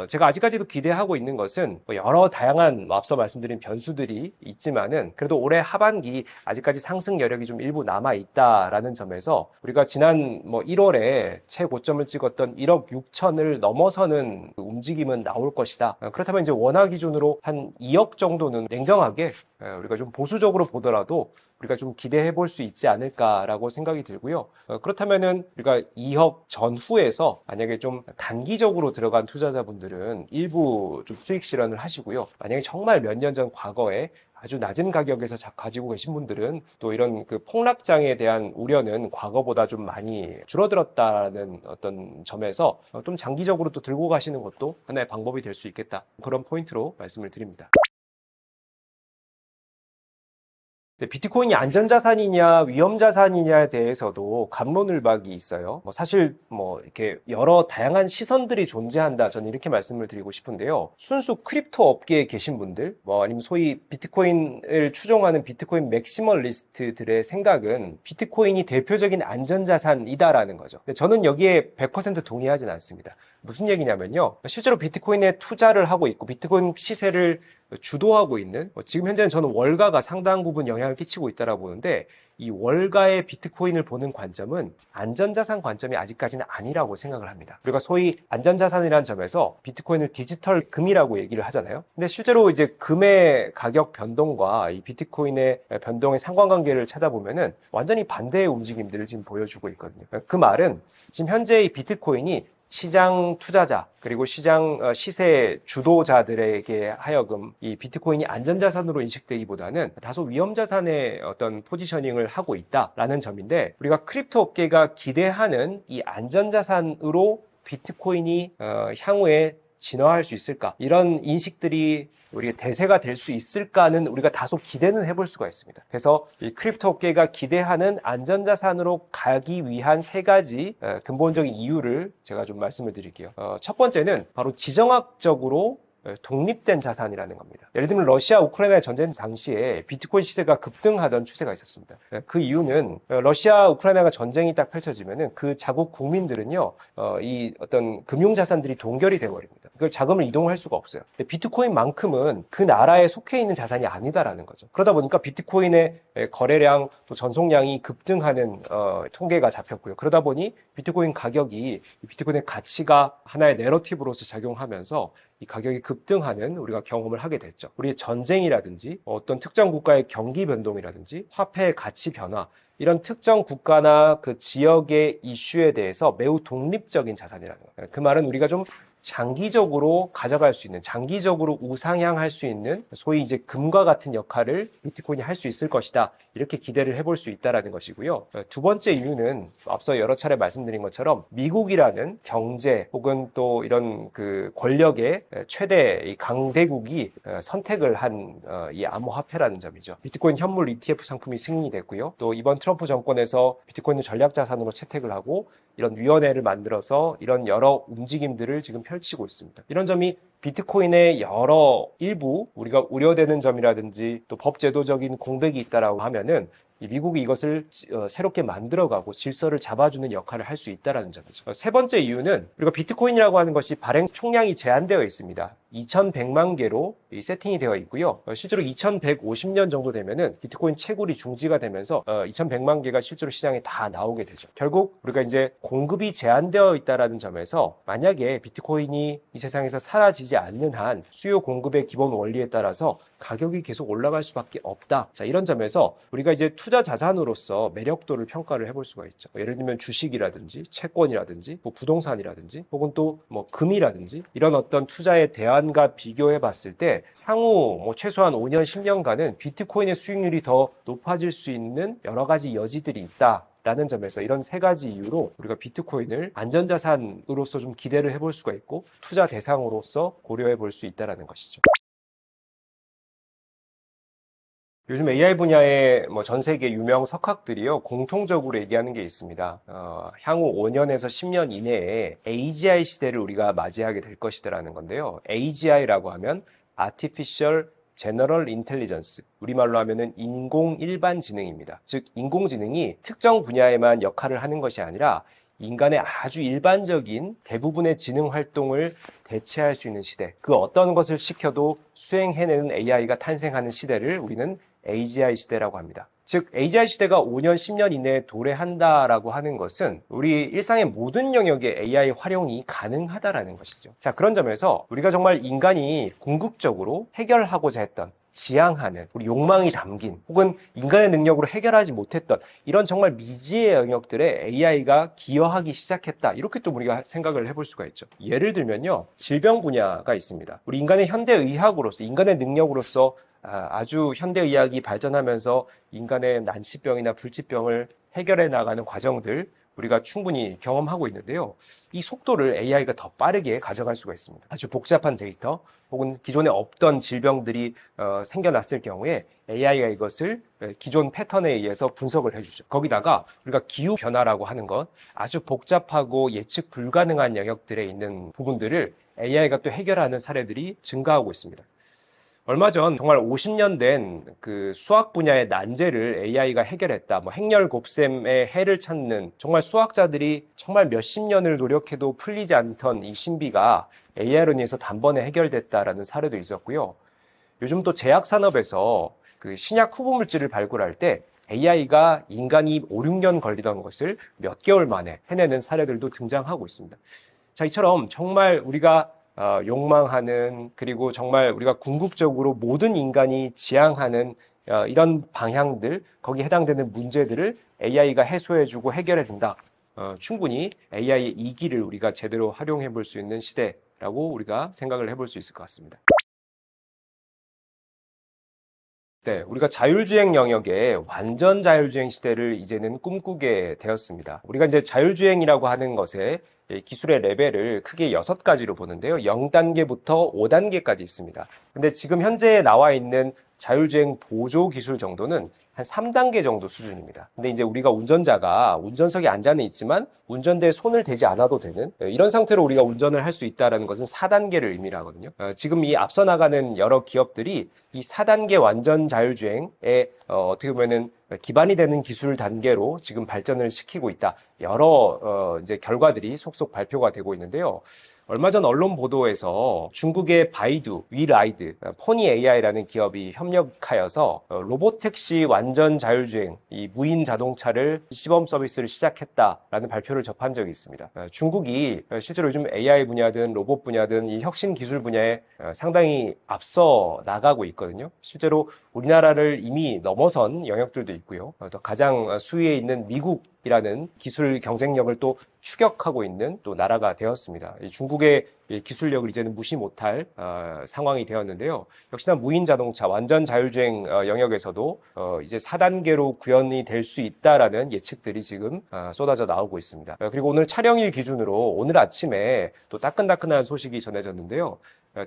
제가 아직까지도 기대하고 있는 것은 여러 다양한 앞서 말씀드린 변수들이 있지만은 그래도 올해 하반기 아직까지 상승 여력이 좀 일부 남아 있다라는 점에서 우리가 지난 1월에 최고점을 찍었던 1억 6천을 넘어서는 움직임은 나올 것이다. 그렇다면 이제 원화 기준으로 한 2억 정도는 냉정하게 우리가 좀 보수적으로 보더라도 우리가 좀 기대해 볼 수 있지 않을까라고 생각이 들고요. 그렇다면은 우리가 2억 전후에서 만약에 좀 단기적으로 들어간 투자자분들은 일부 좀 수익 실현을 하시고요. 만약에 정말 몇 년 전 과거에 아주 낮은 가격에서 가지고 계신 분들은 또 이런 그 폭락장에 대한 우려는 과거보다 좀 많이 줄어들었다는 어떤 점에서 좀 장기적으로 또 들고 가시는 것도 하나의 방법이 될 수 있겠다. 그런 포인트로 말씀을 드립니다. 근데 비트코인이 안전자산이냐 위험자산이냐에 대해서도 갑론을박이 있어요. 사실 이렇게 여러 다양한 시선들이 존재한다. 저는 이렇게 말씀을 드리고 싶은데요. 순수 크립토 업계에 계신 분들, 아니면 소위 비트코인을 추종하는 비트코인 맥시멀리스트들의 생각은 비트코인이 대표적인 안전자산이다라는 거죠. 근데 저는 여기에 100% 동의하진 않습니다. 무슨 얘기냐면요. 실제로 비트코인에 투자를 하고 있고 비트코인 시세를 주도하고 있는, 지금 현재는 저는 월가가 상당 부분 영향을 끼치고 있다고 보는데, 이 월가의 비트코인을 보는 관점은 안전자산 관점이 아직까지는 아니라고 생각을 합니다. 우리가 소위 안전자산이라는 점에서 비트코인을 디지털 금이라고 얘기를 하잖아요. 근데 실제로 이제 금의 가격 변동과 이 비트코인의 변동의 상관관계를 찾아보면은 완전히 반대의 움직임들을 지금 보여주고 있거든요. 그 말은 지금 현재 이 비트코인이 시장 투자자 그리고 시장 시세 주도자들에게 하여금 이 비트코인이 안전자산으로 인식되기보다는 다소 위험자산의 어떤 포지셔닝을 하고 있다라는 점인데, 우리가 크립토 업계가 기대하는 이 안전자산으로 비트코인이 향후에 진화할 수 있을까? 이런 인식들이 우리 대세가 될 수 있을까는 우리가 다소 기대는 해볼 수가 있습니다. 그래서 이 크립토 업계가 기대하는 안전자산으로 가기 위한 세 가지 근본적인 이유를 제가 좀 말씀을 드릴게요. 첫 번째는 바로 지정학적으로 독립된 자산이라는 겁니다. 예를 들면 러시아 우크라이나 전쟁 당시에 비트코인 시세가 급등하던 추세가 있었습니다. 그 이유는 러시아 우크라이나가 전쟁이 딱 펼쳐지면은 그 자국 국민들은요, 이 어떤 금융 자산들이 동결이 되어버립니다. 그걸 자금을 이동할 수가 없어요. 비트코인만큼은 그 나라에 속해 있는 자산이 아니다라는 거죠. 그러다 보니까 비트코인의 거래량 또 전송량이 급등하는 통계가 잡혔고요. 그러다 보니 비트코인 가격이 비트코인의 가치가 하나의 내러티브로서 작용하면서 이 가격이 급등하는 우리가 경험을 하게 됐죠. 우리의 전쟁이라든지 어떤 특정 국가의 경기 변동이라든지 화폐의 가치 변화, 이런 특정 국가나 그 지역의 이슈에 대해서 매우 독립적인 자산이라는 거예요. 그 말은 우리가 좀 장기적으로 가져갈 수 있는, 장기적으로 우상향할 수 있는 소위 이제 금과 같은 역할을 비트코인이 할 수 있을 것이다. 이렇게 기대를 해볼 수 있다는 것이고요. 두 번째 이유는 앞서 여러 차례 말씀드린 것처럼 미국이라는 경제 혹은 또 이런 그 권력의 최대 강대국이 선택을 한 이 암호화폐라는 점이죠. 비트코인 현물 ETF 상품이 승인이 됐고요. 또 이번 트럼프 정권에서 비트코인을 전략자산으로 채택을 하고 이런 위원회를 만들어서 이런 여러 움직임들을 지금 펼치고 있습니다. 이런 점이 비트코인의 여러 일부 우리가 우려되는 점이라든지 또 법제도적인 공백이 있다라고 하면은 미국이 이것을 새롭게 만들어가고 질서를 잡아주는 역할을 할 수 있다는 점이죠. 세 번째 이유는 우리가 비트코인이라고 하는 것이 발행 총량이 제한되어 있습니다. 2100만 개로 세팅이 되어 있고요. 실제로 2150년 정도 되면은 비트코인 채굴이 중지가 되면서 2100만 개가 실제로 시장에 다 나오게 되죠. 결국 우리가 이제 공급이 제한되어 있다는 점에서 만약에 비트코인이 이 세상에서 사라지지 않는 한 수요 공급의 기본 원리에 따라서 가격이 계속 올라갈 수밖에 없다. 자, 이런 점에서 우리가 이제 투자 자산으로서 매력도를 평가를 해볼 수가 있죠. 예를 들면 주식이라든지 채권이라든지 부동산이라든지 혹은 또 금이라든지 이런 어떤 투자의 대안과 비교해 봤을 때 향후 최소한 5년, 10년간은 비트코인의 수익률이 더 높아질 수 있는 여러 가지 여지들이 있다. 라는 점에서 이런 세 가지 이유로 우리가 비트코인을 안전자산으로서 좀 기대를 해볼 수가 있고 투자 대상으로서 고려해 볼 수 있다는 것이죠. 요즘 AI 분야의 전 세계 유명 석학들이요, 공통적으로 얘기하는 게 있습니다. 향후 5년에서 10년 이내에 AGI 시대를 우리가 맞이하게 될 것이다라는 건데요. AGI라고 하면 Artificial General Intelligence, 우리말로 하면은 인공 일반 지능입니다. 즉, 인공지능이 특정 분야에만 역할을 하는 것이 아니라 인간의 아주 일반적인 대부분의 지능 활동을 대체할 수 있는 시대, 그 어떤 것을 시켜도 수행해내는 AI가 탄생하는 시대를 우리는 AGI 시대라고 합니다. 즉, AGI 시대가 5년, 10년 이내에 도래한다라고 하는 것은 우리 일상의 모든 영역에 AI 활용이 가능하다라는 것이죠. 자, 그런 점에서 우리가 정말 인간이 궁극적으로 해결하고자 했던, 지향하는, 우리 욕망이 담긴 혹은 인간의 능력으로 해결하지 못했던 이런 정말 미지의 영역들에 AI가 기여하기 시작했다. 이렇게 또 우리가 생각을 해볼 수가 있죠. 예를 들면요, 질병 분야가 있습니다. 우리 인간의 현대의학으로서, 인간의 능력으로서 아주 현대의학이 발전하면서 인간의 난치병이나 불치병을 해결해 나가는 과정들, 우리가 충분히 경험하고 있는데요. 이 속도를 AI가 더 빠르게 가져갈 수가 있습니다. 아주 복잡한 데이터 혹은 기존에 없던 질병들이 생겨났을 경우에 AI가 이것을 기존 패턴에 의해서 분석을 해주죠. 거기다가 우리가 기후 변화라고 하는 것, 아주 복잡하고 예측 불가능한 영역들에 있는 부분들을 AI가 또 해결하는 사례들이 증가하고 있습니다. 얼마 전 정말 50년 된 그 수학 분야의 난제를 AI가 해결했다. 뭐 행렬 곱셈의 해를 찾는 정말 수학자들이 정말 몇십 년을 노력해도 풀리지 않던 이 신비가 AI로 인해서 단번에 해결됐다라는 사례도 있었고요. 요즘 또 제약 산업에서 그 신약 후보 물질을 발굴할 때 AI가 인간이 5, 6년 걸리던 것을 몇 개월 만에 해내는 사례들도 등장하고 있습니다. 자, 이처럼 정말 우리가 욕망하는, 그리고 정말 우리가 궁극적으로 모든 인간이 지향하는 이런 방향들, 거기에 해당되는 문제들을 AI가 해소해주고 해결해준다. 충분히 AI의 이기를 우리가 제대로 활용해 볼 수 있는 시대라고 우리가 생각을 해볼 수 있을 것 같습니다. 네, 우리가 자율주행 영역에 완전 자율주행 시대를 이제는 꿈꾸게 되었습니다. 우리가 이제 자율주행이라고 하는 것에 기술의 레벨을 크게 6가지로 보는데요. 0단계부터 5단계까지 있습니다. 근데 지금 현재 나와 있는 자율주행 보조 기술 정도는 한 3단계 정도 수준입니다. 근데 이제 우리가 운전자가 운전석에 앉아는 있지만 운전대에 손을 대지 않아도 되는 이런 상태로 우리가 운전을 할 수 있다는 것은 4단계를 의미를 하거든요. 지금 이 앞서 나가는 여러 기업들이 이 4단계 완전 자율주행에 어떻게 보면은 기반이 되는 기술 단계로 지금 발전을 시키고 있다. 여러 이제 결과들이 속속 발표가 되고 있는데요. 얼마 전 언론 보도에서 중국의 바이두, 위라이드, 포니 AI라는 기업이 협력하여서 로보택시 완전 자율주행, 이 무인 자동차를 시범 서비스를 시작했다라는 발표를 접한 적이 있습니다. 중국이 실제로 요즘 AI 분야든 로봇 분야든 이 혁신 기술 분야에 상당히 앞서 나가고 있거든요. 실제로 우리나라를 이미 넘어선 영역들도 있고요. 또 가장 수위에 있는 미국이라는 기술 경쟁력을 또 추격하고 있는 또 나라가 되었습니다. 중국의 기술력을 이제는 무시 못할 상황이 되었는데요. 역시나 무인 자동차 완전 자율주행 영역에서도 이제 4단계로 구현이 될 수 있다라는 예측들이 지금 쏟아져 나오고 있습니다. 그리고 오늘 촬영일 기준으로 오늘 아침에 또 따끈따끈한 소식이 전해졌는데요.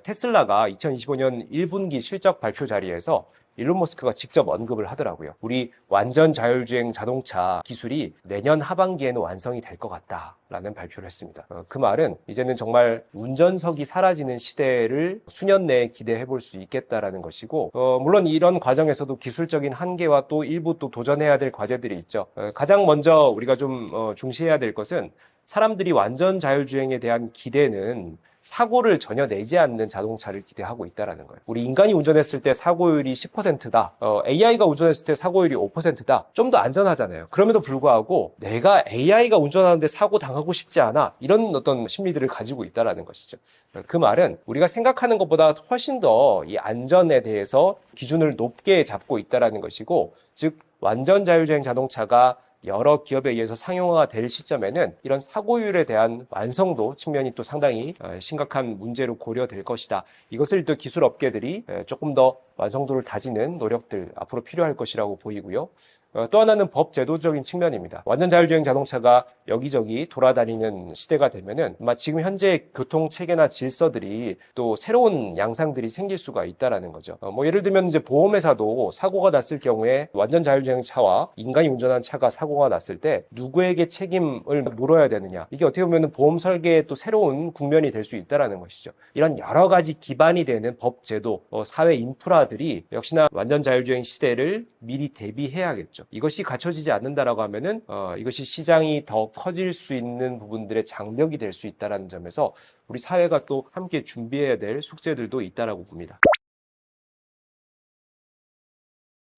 테슬라가 2025년 1분기 실적 발표 자리에서 일론 머스크가 직접 언급을 하더라고요. 우리 완전 자율주행 자동차 기술이 내년 하반기에는 완성이 될 것 같다라는 발표를 했습니다. 그 말은 이제는 정말 운전석이 사라지는 시대를 수년 내에 기대해 볼 수 있겠다라는 것이고, 물론 이런 과정에서도 기술적인 한계와 또 일부 또 도전해야 될 과제들이 있죠. 가장 먼저 우리가 좀 중시해야 될 것은 사람들이 완전 자율주행에 대한 기대는 사고를 전혀 내지 않는 자동차를 기대하고 있다는 거예요. 우리 인간이 운전했을 때 사고율이 10%다. AI가 운전했을 때 사고율이 5%다. 좀 더 안전하잖아요. 그럼에도 불구하고 내가 AI가 운전하는데 사고 당하고 싶지 않아. 이런 어떤 심리들을 가지고 있다는 것이죠. 그 말은 우리가 생각하는 것보다 훨씬 더 이 안전에 대해서 기준을 높게 잡고 있다는 것이고, 즉 완전 자율주행 자동차가 여러 기업에 의해서 상용화가 될 시점에는 이런 사고율에 대한 완성도 측면이 또 상당히 심각한 문제로 고려될 것이다. 이것을 또 기술 업계들이 조금 더 완성도를 다지는 노력들 앞으로 필요할 것이라고 보이고요. 또 하나는 법 제도적인 측면입니다. 완전 자율주행 자동차가 여기저기 돌아다니는 시대가 되면은 아마 지금 현재 교통 체계나 질서들이 또 새로운 양상들이 생길 수가 있다라는 거죠. 뭐 예를 들면 이제 보험회사도 사고가 났을 경우에 완전 자율주행 차와 인간이 운전한 차가 사고가 났을 때 누구에게 책임을 물어야 되느냐. 이게 어떻게 보면 보험 설계의 또 새로운 국면이 될 수 있다라는 것이죠. 이런 여러 가지 기반이 되는 법 제도, 사회 인프라들이 역시나 완전 자율주행 시대를 미리 대비해야겠죠. 이것이 갖춰지지 않는다라고 하면은 이것이 시장이 더 커질 수 있는 부분들의 장벽이 될 수 있다라는 점에서 우리 사회가 또 함께 준비해야 될 숙제들도 있다라고 봅니다.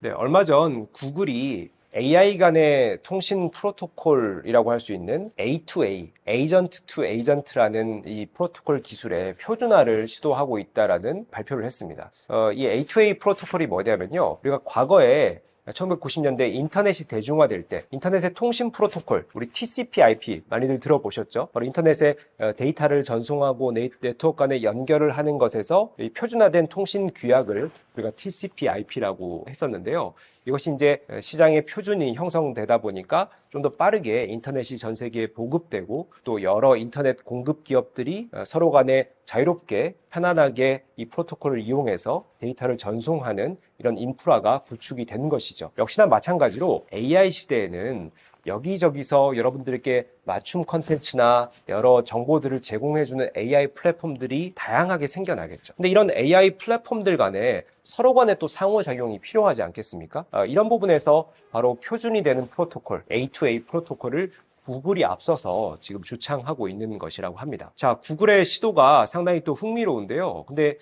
네, 얼마 전 구글이 AI 간의 통신 프로토콜이라고 할 수 있는 A2A, 에이전트 투 에이전트라는 이 프로토콜 기술의 표준화를 시도하고 있다라는 발표를 했습니다. 이 A2A 프로토콜이 뭐냐면요. 우리가 과거에 1990년대 인터넷이 대중화될 때 인터넷의 통신 프로토콜, 우리 TCP/IP 많이들 들어보셨죠? 바로 인터넷에 데이터를 전송하고 네트워크 간에 연결을 하는 것에서 이 표준화된 통신 규약을 우리가 TCP/IP라고 했었는데요. 이것이 이제 시장의 표준이 형성되다 보니까 좀 더 빠르게 인터넷이 전 세계에 보급되고 또 여러 인터넷 공급 기업들이 서로 간에 자유롭게 편안하게 이 프로토콜을 이용해서 데이터를 전송하는 이런 인프라가 구축이 된 것이죠. 역시나 마찬가지로 AI 시대에는 여기저기서 여러분들께 맞춤 컨텐츠나 여러 정보들을 제공해주는 AI 플랫폼들이 다양하게 생겨나겠죠. 근데 이런 AI 플랫폼들 간에 서로 간에 또 상호작용이 필요하지 않겠습니까? 이런 부분에서 바로 표준이 되는 프로토콜, A2A 프로토콜을 구글이 앞서서 지금 주창하고 있는 것이라고 합니다. 자, 구글의 시도가 상당히 또 흥미로운데요. 근데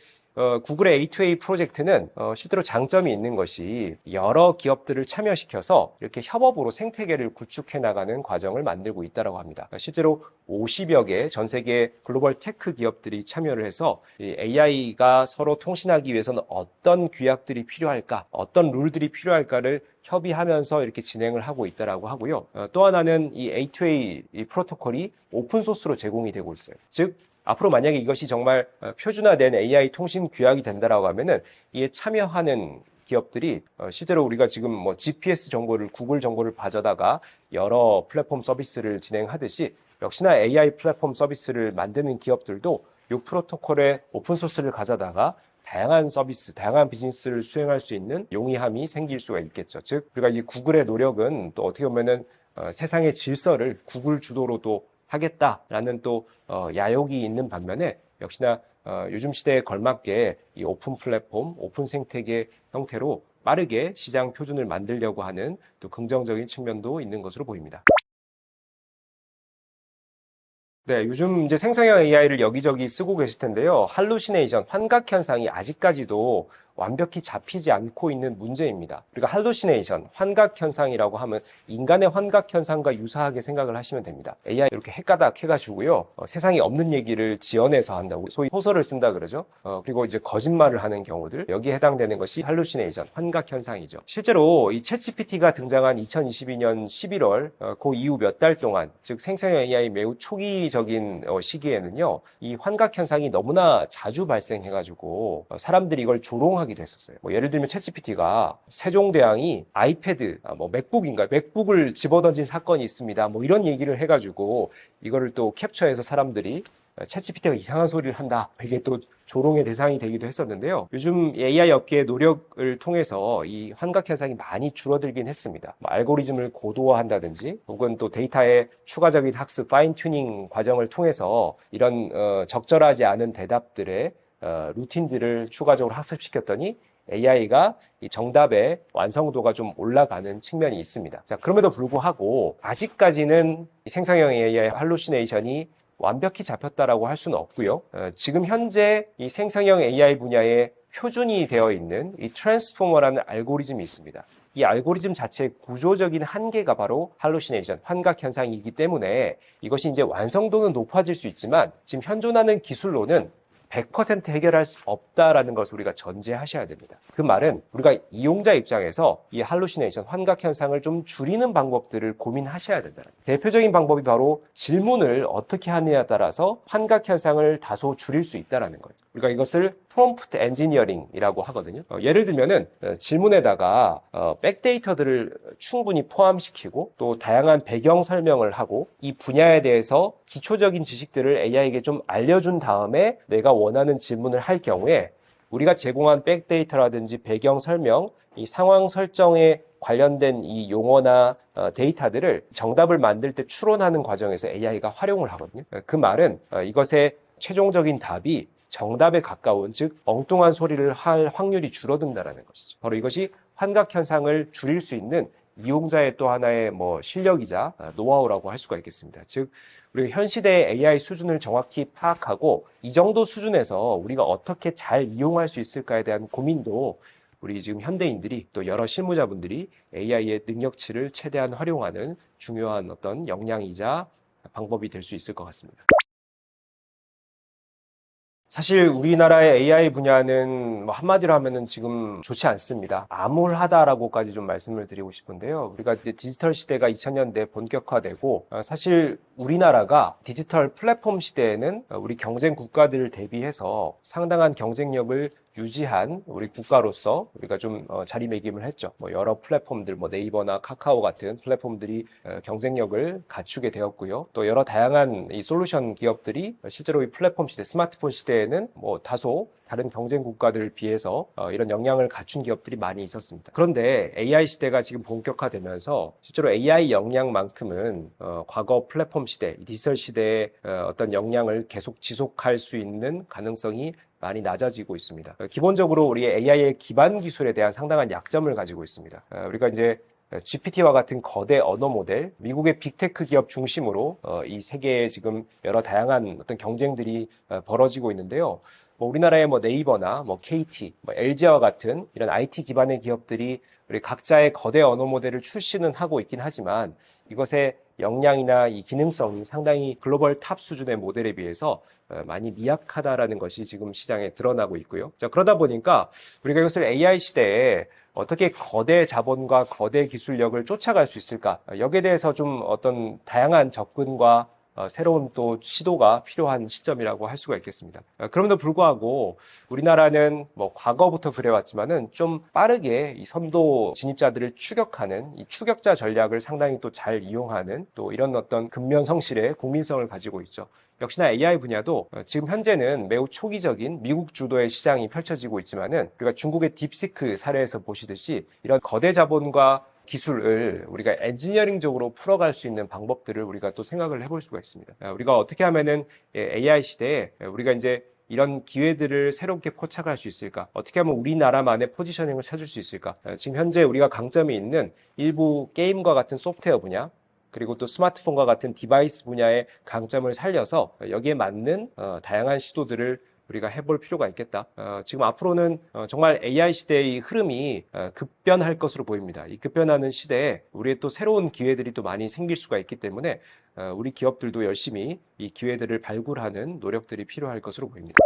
구글의 A2A 프로젝트는 실제로 장점이 있는 것이 여러 기업들을 참여시켜서 이렇게 협업으로 생태계를 구축해 나가는 과정을 만들고 있다고 합니다. 실제로 50여 개 전 세계 글로벌 테크 기업들이 참여를 해서 AI가 서로 통신하기 위해서는 어떤 규약들이 필요할까, 어떤 룰들이 필요할까를 협의하면서 이렇게 진행을 하고 있다고 하고요. 또 하나는 이 A2A 이 프로토콜이 오픈소스로 제공이 되고 있어요. 즉, 앞으로 만약에 이것이 정말 표준화된 AI 통신 규약이 된다라고 하면은 이에 참여하는 기업들이 실제로 우리가 지금 뭐 GPS 정보를 구글 정보를 가져다가 여러 플랫폼 서비스를 진행하듯이 역시나 AI 플랫폼 서비스를 만드는 기업들도 이 프로토콜의 오픈소스를 가져다가 다양한 서비스, 다양한 비즈니스를 수행할 수 있는 용이함이 생길 수가 있겠죠. 즉, 우리가 이 구글의 노력은 또 어떻게 보면은 세상의 질서를 구글 주도로 또 하겠다라는 또 야욕이 있는 반면에 역시나 요즘 시대에 걸맞게 이 오픈 플랫폼, 오픈 생태계 형태로 빠르게 시장 표준을 만들려고 하는 또 긍정적인 측면도 있는 것으로 보입니다. 네, 요즘 이제 생성형 AI를 여기저기 쓰고 계실 텐데요. 할루시네이션, 환각 현상이 아직까지도 완벽히 잡히지 않고 있는 문제입니다. 우리가 할루시네이션, 환각 현상이라고 하면 인간의 환각 현상과 유사하게 생각을 하시면 됩니다. AI 이렇게 헷가닥 해가지고요. 세상에 없는 얘기를 지어내서 한다고 소위 소설을 쓴다 그러죠. 그리고 이제 거짓말을 하는 경우들 여기에 해당되는 것이 할루시네이션, 환각 현상이죠. 실제로 이 챗GPT가 등장한 2022년 11월 그 이후 몇 달 동안 즉 생성형 AI 매우 초기적인 시기에는요. 이 환각 현상이 너무나 자주 발생해가지고 사람들이 이걸 조롱하게 됐었어요. 뭐 예를 들면 챗GPT가 세종대왕이 아이패드, 뭐 맥북인가요? 맥북을 집어던진 사건이 있습니다. 뭐 이런 얘기를 해가지고 이거를 또 캡처해서 사람들이 챗GPT가 이상한 소리를 한다. 이게 또 조롱의 대상이 되기도 했었는데요. 요즘 AI 업계의 노력을 통해서 이 환각 현상이 많이 줄어들긴 했습니다. 뭐 알고리즘을 고도화한다든지 혹은 또 데이터의 추가적인 학습, 파인 튜닝 과정을 통해서 이런 적절하지 않은 대답들의 루틴들을 추가적으로 학습시켰더니 AI가 이 정답의 완성도가 좀 올라가는 측면이 있습니다. 자, 그럼에도 불구하고 아직까지는 이 생성형 AI 할루시네이션이 완벽히 잡혔다라고 할 수는 없고요. 지금 현재 이 생성형 AI 분야에 표준이 되어 있는 이 트랜스포머라는 알고리즘이 있습니다. 이 알고리즘 자체의 구조적인 한계가 바로 할루시네이션, 환각 현상이기 때문에 이것이 이제 완성도는 높아질 수 있지만 지금 현존하는 기술로는 100% 해결할 수 없다라는 것을 우리가 전제하셔야 됩니다. 그 말은 우리가 이용자 입장에서 이 할루시네이션, 환각 현상을 좀 줄이는 방법들을 고민하셔야 된다는 거예요. 대표적인 방법이 바로 질문을 어떻게 하느냐에 따라서 환각 현상을 다소 줄일 수 있다는 거예요. 우리가 이것을 프롬프트 엔지니어링이라고 하거든요. 예를 들면은 질문에다가 백데이터들을 충분히 포함시키고 또 다양한 배경 설명을 하고 이 분야에 대해서 기초적인 지식들을 AI에게 좀 알려준 다음에 내가 원하는 질문을 할 경우에 우리가 제공한 백데이터라든지 배경 설명, 이 상황 설정에 관련된 이 용어나 데이터들을 정답을 만들 때 추론하는 과정에서 AI가 활용을 하거든요. 그 말은 이것의 최종적인 답이 정답에 가까운, 즉 엉뚱한 소리를 할 확률이 줄어든다는 것이죠. 바로 이것이 환각 현상을 줄일 수 있는 이용자의 또 하나의 실력이자 노하우라고 할 수가 있겠습니다. 즉 우리가 현 시대의 AI 수준을 정확히 파악하고 이 정도 수준에서 우리가 어떻게 잘 이용할 수 있을까에 대한 고민도 우리 지금 현대인들이 또 여러 실무자분들이 AI의 능력치를 최대한 활용하는 중요한 어떤 역량이자 방법이 될 수 있을 것 같습니다. 사실 우리나라의 AI 분야는 한마디로 하면은 지금 좋지 않습니다. 암울하다라고까지 좀 말씀을 드리고 싶은데요. 우리가 이제 디지털 시대가 2000년대 본격화되고 사실 우리나라가 디지털 플랫폼 시대에는 우리 경쟁 국가들을 대비해서 상당한 경쟁력을 유지한 우리 국가로서 우리가 좀 자리매김을 했죠. 뭐 여러 플랫폼들, 뭐 네이버나 카카오 같은 플랫폼들이 경쟁력을 갖추게 되었고요. 또 여러 다양한 이 솔루션 기업들이 실제로 이 플랫폼 시대, 스마트폰 시대에는 뭐 다소 다른 경쟁 국가들을 비해서 이런 역량을 갖춘 기업들이 많이 있었습니다. 그런데 AI 시대가 지금 본격화되면서 실제로 AI 역량만큼은 과거 플랫폼 시대, 디지털 시대의 어떤 역량을 계속 지속할 수 있는 가능성이 많이 낮아지고 있습니다. 기본적으로 우리 AI의 기반 기술에 대한 상당한 약점을 가지고 있습니다. 우리가 이제 GPT와 같은 거대 언어 모델, 미국의 빅테크 기업 중심으로 이 세계에 지금 여러 다양한 어떤 경쟁들이 벌어지고 있는데요. 뭐 우리나라의 뭐 네이버나 뭐 KT, 뭐 LG와 같은 이런 IT 기반의 기업들이 우리 각자의 거대 언어 모델을 출시는 하고 있긴 하지만 이것의 역량이나 이 기능성이 상당히 글로벌 탑 수준의 모델에 비해서 많이 미약하다라는 것이 지금 시장에 드러나고 있고요. 자, 그러다 보니까 우리가 이것을 AI 시대에 어떻게 거대 자본과 거대 기술력을 쫓아갈 수 있을까? 여기에 대해서 좀 어떤 다양한 접근과 새로운 또 시도가 필요한 시점이라고 할 수가 있겠습니다. 그럼에도 불구하고 우리나라는 뭐 과거부터 그래왔지만은 좀 빠르게 이 선도 진입자들을 추격하는 이 추격자 전략을 상당히 또 잘 이용하는 또 이런 어떤 근면성실의 국민성을 가지고 있죠. 역시나 AI 분야도 지금 현재는 매우 초기적인 미국 주도의 시장이 펼쳐지고 있지만은 우리가 중국의 딥시크 사례에서 보시듯이 이런 거대 자본과 기술을 우리가 엔지니어링적으로 풀어갈 수 있는 방법들을 우리가 또 생각을 해볼 수가 있습니다. 우리가 어떻게 하면은 AI 시대에 우리가 이제 이런 기회들을 새롭게 포착할 수 있을까? 어떻게 하면 우리나라만의 포지셔닝을 찾을 수 있을까? 지금 현재 우리가 강점이 있는 일부 게임과 같은 소프트웨어 분야, 그리고 또 스마트폰과 같은 디바이스 분야의 강점을 살려서 여기에 맞는 다양한 시도들을 우리가 해볼 필요가 있겠다. 지금 앞으로는 정말 AI 시대의 흐름이 급변할 것으로 보입니다. 이 급변하는 시대에 우리의 또 새로운 기회들이 또 많이 생길 수가 있기 때문에 우리 기업들도 열심히 이 기회들을 발굴하는 노력들이 필요할 것으로 보입니다.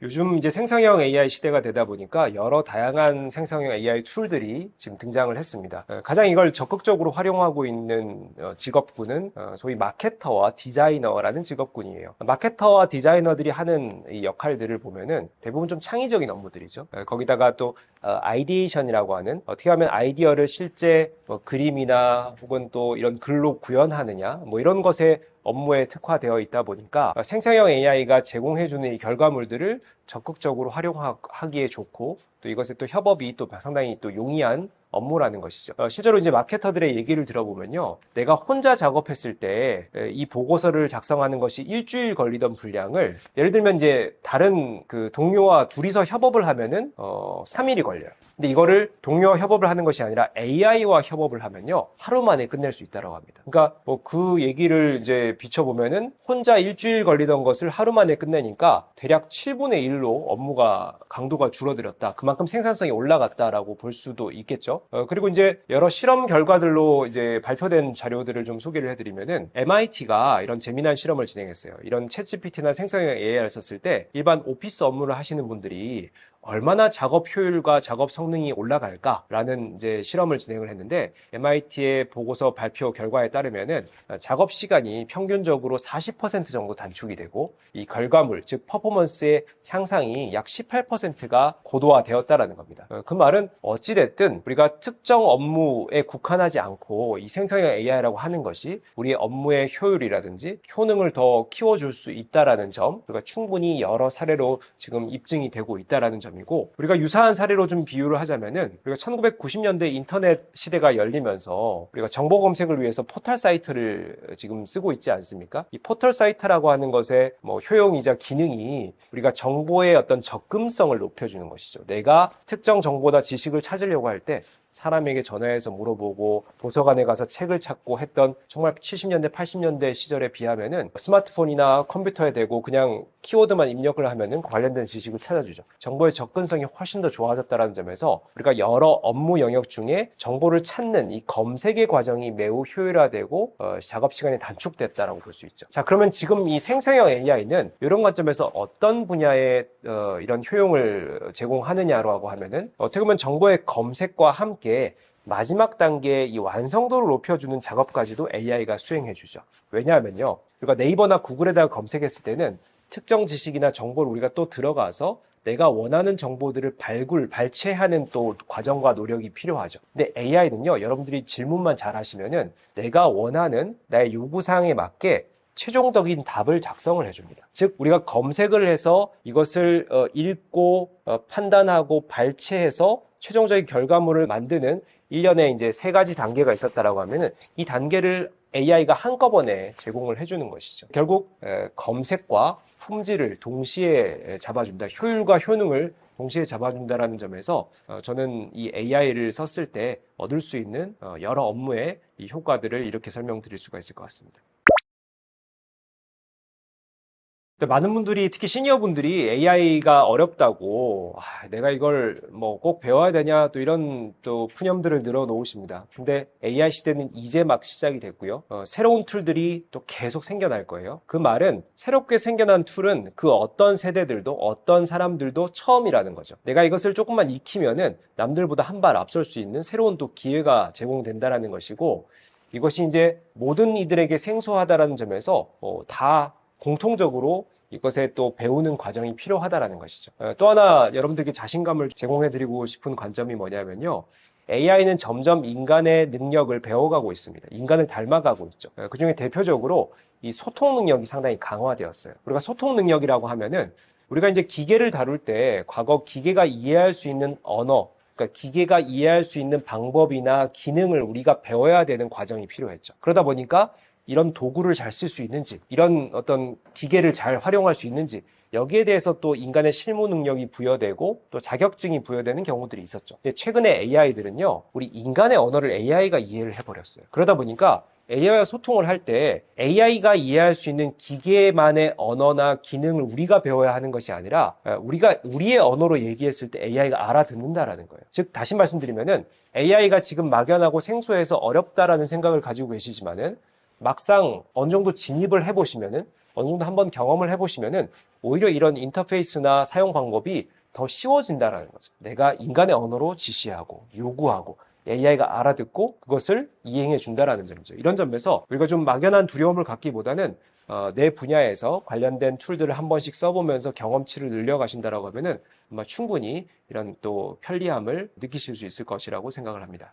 요즘 이제 생성형 AI 시대가 되다 보니까 여러 다양한 생성형 AI 툴들이 지금 등장을 했습니다. 가장 이걸 적극적으로 활용하고 있는 직업군은 소위 마케터와 디자이너라는 직업군이에요. 마케터와 디자이너들이 하는 이 역할들을 보면은 대부분 좀 창의적인 업무들이죠. 거기다가 또 아이디에이션이라고 하는 어떻게 하면 아이디어를 실제 뭐 그림이나 혹은 또 이런 글로 구현하느냐 뭐 이런 것에 업무에 특화되어 있다 보니까 생성형 AI가 제공해주는 이 결과물들을 적극적으로 활용하기에 좋고 또 이것에 또 협업이 또 상당히 또 용이한 업무라는 것이죠. 실제로 이제 마케터들의 얘기를 들어보면요. 내가 혼자 작업했을 때 이 보고서를 작성하는 것이 일주일 걸리던 분량을 예를 들면 이제 다른 그 동료와 둘이서 협업을 하면은 3일이 걸려요. 근데 이거를 동료와 협업을 하는 것이 아니라 AI와 협업을 하면요. 하루 만에 끝낼 수 있다고 합니다. 그러니까 뭐 그 얘기를 이제 비춰보면은 혼자 일주일 걸리던 것을 하루 만에 끝내니까 대략 7분의 1로 업무가 강도가 줄어들었다. 그만큼 생산성이 올라갔다라고 볼 수도 있겠죠. 그리고 이제 여러 실험 결과들로 이제 발표된 자료들을 좀 소개를 해드리면은 MIT가 이런 재미난 실험을 진행했어요. 이런 챗GPT나 생성형 AI를 썼을 때 일반 오피스 업무를 하시는 분들이 얼마나 작업 효율과 작업 성능이 올라갈까라는 이제 실험을 진행을 했는데 MIT의 보고서 발표 결과에 따르면은 작업 시간이 평균적으로 40% 정도 단축이 되고 이 결과물 즉 퍼포먼스의 향상이 약 18%가 고도화되었다라는 겁니다. 그 말은 어찌됐든 우리가 특정 업무에 국한하지 않고 이 생성형 AI라고 하는 것이 우리의 업무의 효율이라든지 효능을 더 키워줄 수 있다라는 점, 우리가 충분히 여러 사례로 지금 입증이 되고 있다라는 점. 이고 우리가 유사한 사례로 좀 비유를 하자면은 우리가 1990년대 인터넷 시대가 열리면서 우리가 정보 검색을 위해서 포털 사이트를 지금 쓰고 있지 않습니까? 이 포털 사이트라고 하는 것의 뭐 효용이자 기능이 우리가 정보의 어떤 접근성을 높여주는 것이죠. 내가 특정 정보나 지식을 찾으려고 할 때 사람에게 전화해서 물어보고 도서관에 가서 책을 찾고 했던 정말 70년대, 80년대 시절에 비하면은 스마트폰이나 컴퓨터에 대고 그냥 키워드만 입력을 하면은 관련된 지식을 찾아주죠. 정보의 접근성이 훨씬 더 좋아졌다는 점에서 우리가 여러 업무 영역 중에 정보를 찾는 이 검색의 과정이 매우 효율화되고 작업 시간이 단축됐다라고 볼 수 있죠. 자, 그러면 지금 이 생성형 AI는 이런 관점에서 어떤 분야에 이런 효용을 제공하느냐라고 하면은 어떻게 보면 정보의 검색과 함께 마지막 단계의 이 완성도를 높여주는 작업까지도 AI가 수행해주죠. 왜냐하면요. 우리가 네이버나 구글에다가 검색했을 때는 특정 지식이나 정보를 우리가 또 들어가서 내가 원하는 정보들을 발췌하는 또 과정과 노력이 필요하죠. 근데 AI는요, 여러분들이 질문만 잘 하시면은 내가 원하는 나의 요구사항에 맞게 최종적인 답을 작성을 해줍니다. 즉, 우리가 검색을 해서 이것을 읽고 판단하고 발췌해서 최종적인 결과물을 만드는 일련의 이제 세 가지 단계가 있었다라고 하면은 이 단계를 AI가 한꺼번에 제공을 해주는 것이죠. 결국 검색과 품질을 동시에 잡아준다. 효율과 효능을 동시에 잡아준다라는 점에서 저는 이 AI를 썼을 때 얻을 수 있는 여러 업무의 이 효과들을 이렇게 설명드릴 수가 있을 것 같습니다. 근데 많은 분들이, 특히 시니어 분들이 AI가 어렵다고, 내가 이걸 뭐 꼭 배워야 되냐, 또 이런 또 푸념들을 늘어놓으십니다. 근데 AI 시대는 이제 막 시작이 됐고요. 새로운 툴들이 또 계속 생겨날 거예요. 그 말은 새롭게 생겨난 툴은 그 어떤 세대들도 어떤 사람들도 처음이라는 거죠. 내가 이것을 조금만 익히면은 남들보다 한 발 앞설 수 있는 새로운 또 기회가 제공된다라는 것이고, 이것이 이제 모든 이들에게 생소하다라는 점에서 다 공통적으로 이것에 또 배우는 과정이 필요하다라는 것이죠. 또 하나 여러분들께 자신감을 제공해드리고 싶은 관점이 뭐냐면요. AI는 점점 인간의 능력을 배워가고 있습니다. 인간을 닮아가고 있죠. 그중에 대표적으로 이 소통 능력이 상당히 강화되었어요. 우리가 소통 능력이라고 하면은 우리가 이제 기계를 다룰 때 과거 기계가 이해할 수 있는 언어, 그러니까 기계가 이해할 수 있는 방법이나 기능을 우리가 배워야 되는 과정이 필요했죠. 그러다 보니까 이런 도구를 잘 쓸 수 있는지, 이런 어떤 기계를 잘 활용할 수 있는지, 여기에 대해서 또 인간의 실무 능력이 부여되고 또 자격증이 부여되는 경우들이 있었죠. 근데 최근에 AI들은요, 우리 인간의 언어를 AI가 이해를 해버렸어요. 그러다 보니까 AI와 소통을 할 때 AI가 이해할 수 있는 기계만의 언어나 기능을 우리가 배워야 하는 것이 아니라 우리가 우리의 언어로 얘기했을 때 AI가 알아듣는다라는 거예요. 즉 다시 말씀드리면은 AI가 지금 막연하고 생소해서 어렵다라는 생각을 가지고 계시지만은 막상 어느 정도 진입을 해보시면은, 어느 정도 한번 경험을 해보시면은 오히려 이런 인터페이스나 사용 방법이 더 쉬워진다라는 거죠. 내가 인간의 언어로 지시하고 요구하고 AI가 알아듣고 그것을 이행해 준다라는 점이죠. 이런 점에서 우리가 좀 막연한 두려움을 갖기보다는 내 분야에서 관련된 툴들을 한 번씩 써보면서 경험치를 늘려가신다라고 하면은 아마 충분히 이런 또 편리함을 느끼실 수 있을 것이라고 생각을 합니다.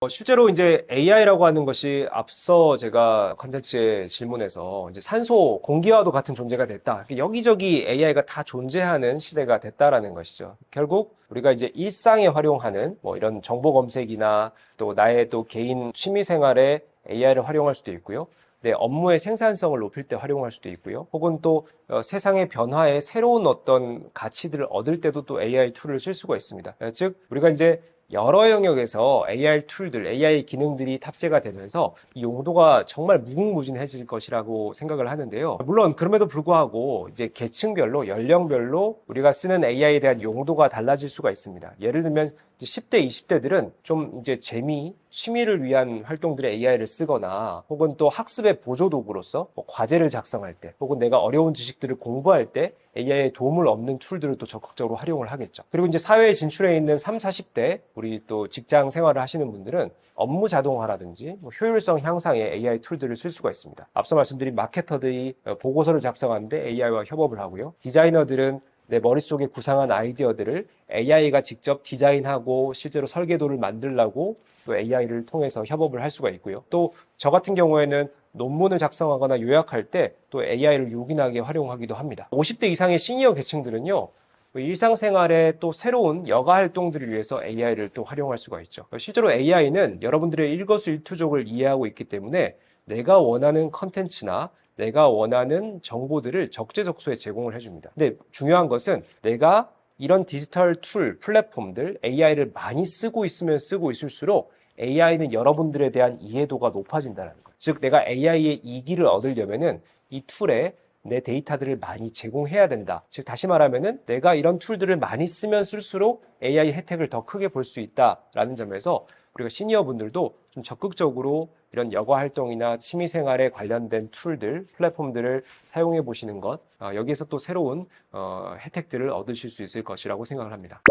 실제로 이제 AI라고 하는 것이 앞서 제가 컨텐츠의 질문에서 이제 산소, 공기와도 같은 존재가 됐다. 여기저기 AI가 다 존재하는 시대가 됐다라는 것이죠. 결국 우리가 이제 일상에 활용하는 뭐 이런 정보 검색이나 또 나의 또 개인 취미 생활에 AI를 활용할 수도 있고요. 내 업무의 생산성을 높일 때 활용할 수도 있고요. 혹은 또 세상의 변화에 새로운 어떤 가치들을 얻을 때도 또 AI 툴을 쓸 수가 있습니다. 즉 우리가 이제 여러 영역에서 AI 툴들, AI 기능들이 탑재가 되면서 이 용도가 정말 무궁무진해질 것이라고 생각을 하는데요. 물론 그럼에도 불구하고 이제 계층별로, 연령별로 우리가 쓰는 AI에 대한 용도가 달라질 수가 있습니다. 예를 들면 10대, 20대들은 좀 이제 재미, 취미를 위한 활동들에 AI를 쓰거나 혹은 또 학습의 보조 도구로서 뭐 과제를 작성할 때 혹은 내가 어려운 지식들을 공부할 때 AI의 도움을 얻는 툴들을 또 적극적으로 활용을 하겠죠. 그리고 이제 사회에 진출해 있는 3, 40대 우리 또 직장 생활을 하시는 분들은 업무 자동화라든지 뭐 효율성 향상에 AI 툴들을 쓸 수가 있습니다. 앞서 말씀드린 마케터들이 보고서를 작성하는데 AI와 협업을 하고요. 디자이너들은 내 머릿속에 구상한 아이디어들을 AI가 직접 디자인하고 실제로 설계도를 만들라고 또 AI를 통해서 협업을 할 수가 있고요. 또 저 같은 경우에는 논문을 작성하거나 요약할 때 또 AI를 요긴하게 활용하기도 합니다. 50대 이상의 시니어 계층들은요. 일상생활에 또 새로운 여가 활동들을 위해서 AI를 또 활용할 수가 있죠. 실제로 AI는 여러분들의 일거수일투족을 이해하고 있기 때문에 내가 원하는 컨텐츠나 내가 원하는 정보들을 적재적소에 제공을 해줍니다. 근데 중요한 것은 내가 이런 디지털 툴, 플랫폼들, AI를 많이 쓰고 있으면 쓰고 있을수록 AI는 여러분들에 대한 이해도가 높아진다는 거예요. 즉, 내가 AI의 이기를 얻으려면은 이 툴에 내 데이터들을 많이 제공해야 된다. 즉, 다시 말하면은 내가 이런 툴들을 많이 쓰면 쓸수록 AI 혜택을 더 크게 볼 수 있다라는 점에서 우리가 시니어 분들도 좀 적극적으로 이런 여가 활동이나 취미 생활에 관련된 툴들, 플랫폼들을 사용해 보시는 것, 여기에서 또 새로운 혜택들을 얻으실 수 있을 것이라고 생각을 합니다.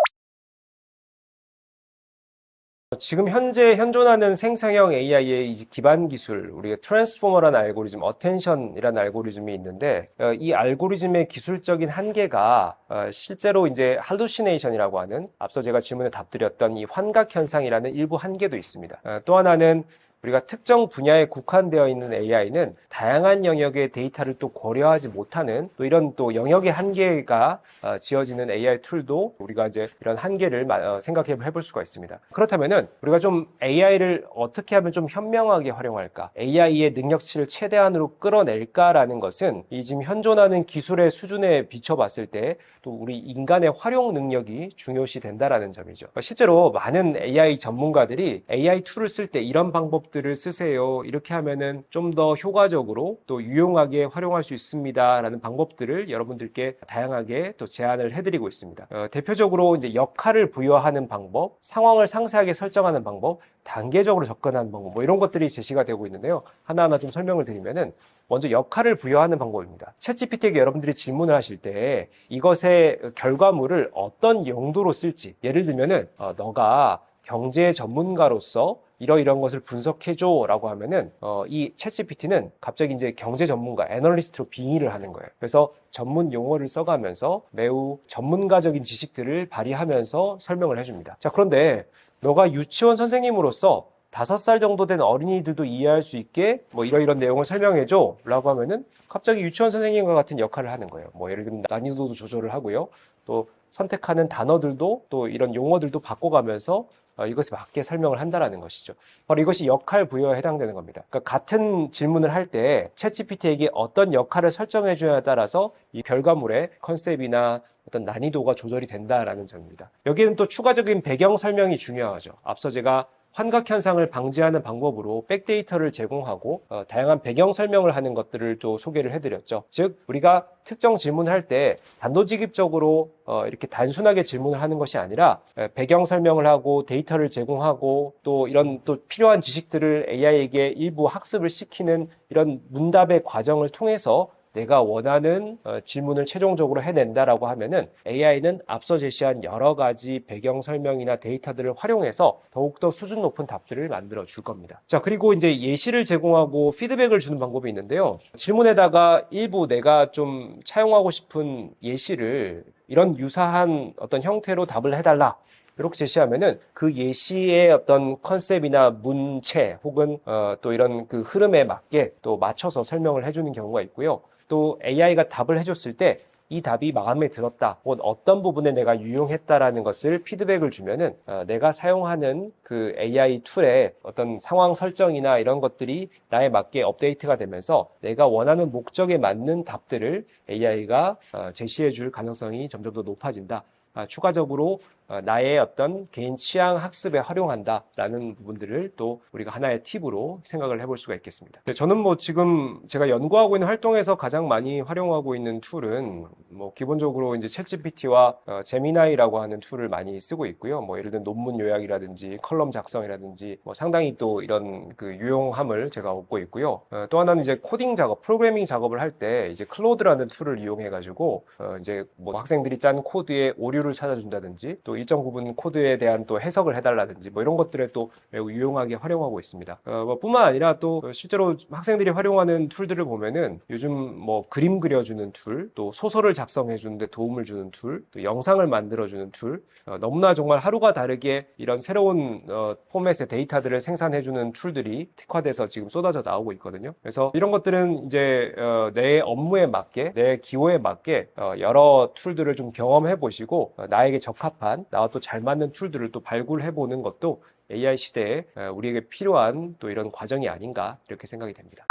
지금 현재 현존하는 생성형 AI의 이제 기반 기술, 우리가 트랜스포머라는 알고리즘, 어텐션이라는 알고리즘이 있는데, 이 알고리즘의 기술적인 한계가 실제로 이제 할루시네이션이라고 하는 앞서 제가 질문에 답드렸던 이 환각 현상이라는 일부 한계도 있습니다. 또 하나는 우리가 특정 분야에 국한되어 있는 AI는 다양한 영역의 데이터를 또 고려하지 못하는 또 이런 또 영역의 한계가 지어지는 AI 툴도 우리가 이제 이런 한계를 생각해 볼 수가 있습니다. 그렇다면은 우리가 좀 AI를 어떻게 하면 좀 현명하게 활용할까? AI의 능력치를 최대한으로 끌어낼까라는 것은 이 지금 현존하는 기술의 수준에 비춰봤을 때 또 우리 인간의 활용 능력이 중요시 된다라는 점이죠. 실제로 많은 AI 전문가들이 AI 툴을 쓸 때 이런 방법들을 쓰세요. 이렇게 하면은 좀 더 효과적으로 또 유용하게 활용할 수 있습니다라는 방법들을 여러분들께 다양하게 또 제안을 해드리고 있습니다. 대표적으로 이제 역할을 부여하는 방법, 상황을 상세하게 설정하는 방법, 단계적으로 접근하는 방법, 뭐 이런 것들이 제시가 되고 있는데요. 하나하나 좀 설명을 드리면은 먼저 역할을 부여하는 방법입니다. 챗GPT에게 여러분들이 질문을 하실 때 이것의 결과물을 어떤 용도로 쓸지, 예를 들면은 너가 경제 전문가로서 이러이러한 것을 분석해줘 라고 하면은 이 챗GPT는 갑자기 이제 경제 전문가, 애널리스트로 빙의를 하는 거예요. 그래서 전문 용어를 써가면서 매우 전문가적인 지식들을 발휘하면서 설명을 해줍니다. 자, 그런데 너가 유치원 선생님으로서 5살 정도 된 어린이들도 이해할 수 있게 뭐 이런 내용을 설명해줘 라고 하면은 갑자기 유치원 선생님과 같은 역할을 하는 거예요. 뭐 예를 들면 난이도도 조절을 하고요. 또 선택하는 단어들도 또 이런 용어들도 바꿔가면서 이것에 맞게 설명을 한다라는 것이죠. 바로 이것이 역할 부여에 해당되는 겁니다. 그러니까 같은 질문을 할 때 챗GPT에게 어떤 역할을 설정해 주냐에 따라서 이 결과물의 컨셉이나 어떤 난이도가 조절이 된다라는 점입니다. 여기는 또 추가적인 배경 설명이 중요하죠. 앞서 제가 환각 현상을 방지하는 방법으로 백데이터를 제공하고 다양한 배경 설명을 하는 것들을 또 소개를 해드렸죠. 즉 우리가 특정 질문을 할 때 단도직입적으로 이렇게 단순하게 질문을 하는 것이 아니라 배경 설명을 하고 데이터를 제공하고 또 이런 또 필요한 지식들을 AI에게 일부 학습을 시키는 이런 문답의 과정을 통해서 내가 원하는 질문을 최종적으로 해낸다라고 하면은 AI는 앞서 제시한 여러 가지 배경 설명이나 데이터들을 활용해서 더욱더 수준 높은 답들을 만들어 줄 겁니다. 자, 그리고 이제 예시를 제공하고 피드백을 주는 방법이 있는데요. 질문에다가 일부 내가 좀 차용하고 싶은 예시를 이런 유사한 어떤 형태로 답을 해달라. 이렇게 제시하면은 그 예시의 어떤 컨셉이나 문체 혹은 또 이런 그 흐름에 맞게 또 맞춰서 설명을 해주는 경우가 있고요. 또 AI가 답을 해줬을 때 이 답이 마음에 들었다 혹은 어떤 부분에 내가 유용했다라는 것을 피드백을 주면은 내가 사용하는 그 AI 툴의 어떤 상황 설정이나 이런 것들이 나에 맞게 업데이트가 되면서 내가 원하는 목적에 맞는 답들을 AI가 제시해 줄 가능성이 점점 더 높아진다. 추가적으로 나의 어떤 개인 취향 학습에 활용한다라는 부분들을 또 우리가 하나의 팁으로 생각을 해볼 수가 있겠습니다. 저는 뭐 지금 제가 연구하고 있는 활동에서 가장 많이 활용하고 있는 툴은 뭐 기본적으로 이제 챗GPT와 제미나이라고 하는 툴을 많이 쓰고 있고요. 뭐 예를 들면 논문 요약이라든지 컬럼 작성이라든지 뭐 상당히 또 이런 그 유용함을 제가 얻고 있고요. 또 하나는 이제 코딩 작업, 프로그래밍 작업을 할 때 이제 클로드라는 툴을 이용해 가지고 이제 뭐 학생들이 짠 코드에 오류를 찾아준다든지 또 일정 부분 코드에 대한 또 해석을 해달라든지 뭐 이런 것들에 또 매우 유용하게 활용하고 있습니다. 뭐 뿐만 아니라 또 실제로 학생들이 활용하는 툴들을 보면은 요즘 뭐 그림 그려주는 툴, 또 소설을 작성해 주는데 도움을 주는 툴, 또 영상을 만들어주는 툴, 너무나 정말 하루가 다르게 이런 새로운 포맷의 데이터들을 생산해주는 툴들이 특화돼서 지금 쏟아져 나오고 있거든요. 그래서 이런 것들은 이제 내 업무에 맞게, 내 기호에 맞게 여러 툴들을 좀 경험해 보시고 나에게 적합한 나와 또 잘 맞는 툴들을 또 발굴해 보는 것도 AI 시대에 우리에게 필요한 또 이런 과정이 아닌가 이렇게 생각이 됩니다.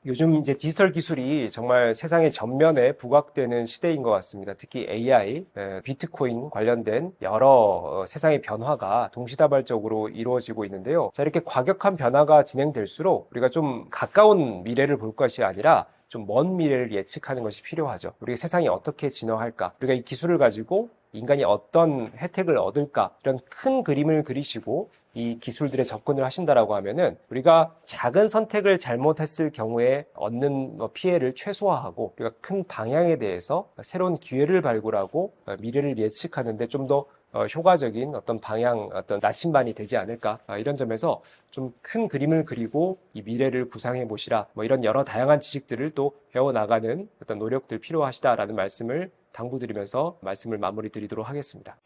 요즘 이제 디지털 기술이 정말 세상의 전면에 부각되는 시대인 것 같습니다. 특히 AI, 비트코인 관련된 여러 세상의 변화가 동시다발적으로 이루어지고 있는데요. 자, 이렇게 과격한 변화가 진행될수록 우리가 좀 가까운 미래를 볼 것이 아니라 좀 먼 미래를 예측하는 것이 필요하죠. 우리 세상이 어떻게 진화할까? 우리가 이 기술을 가지고 인간이 어떤 혜택을 얻을까? 이런 큰 그림을 그리시고 이 기술들에 접근을 하신다라고 하면은 우리가 작은 선택을 잘못했을 경우에 얻는 피해를 최소화하고 우리가 큰 방향에 대해서 새로운 기회를 발굴하고 미래를 예측하는데 좀 더 효과적인 어떤 방향, 어떤 나침반이 되지 않을까, 이런 점에서 좀 큰 그림을 그리고 이 미래를 구상해 보시라, 뭐 이런 여러 다양한 지식들을 또 배워나가는 어떤 노력들 필요하시다라는 말씀을 당부드리면서 말씀을 마무리 드리도록 하겠습니다.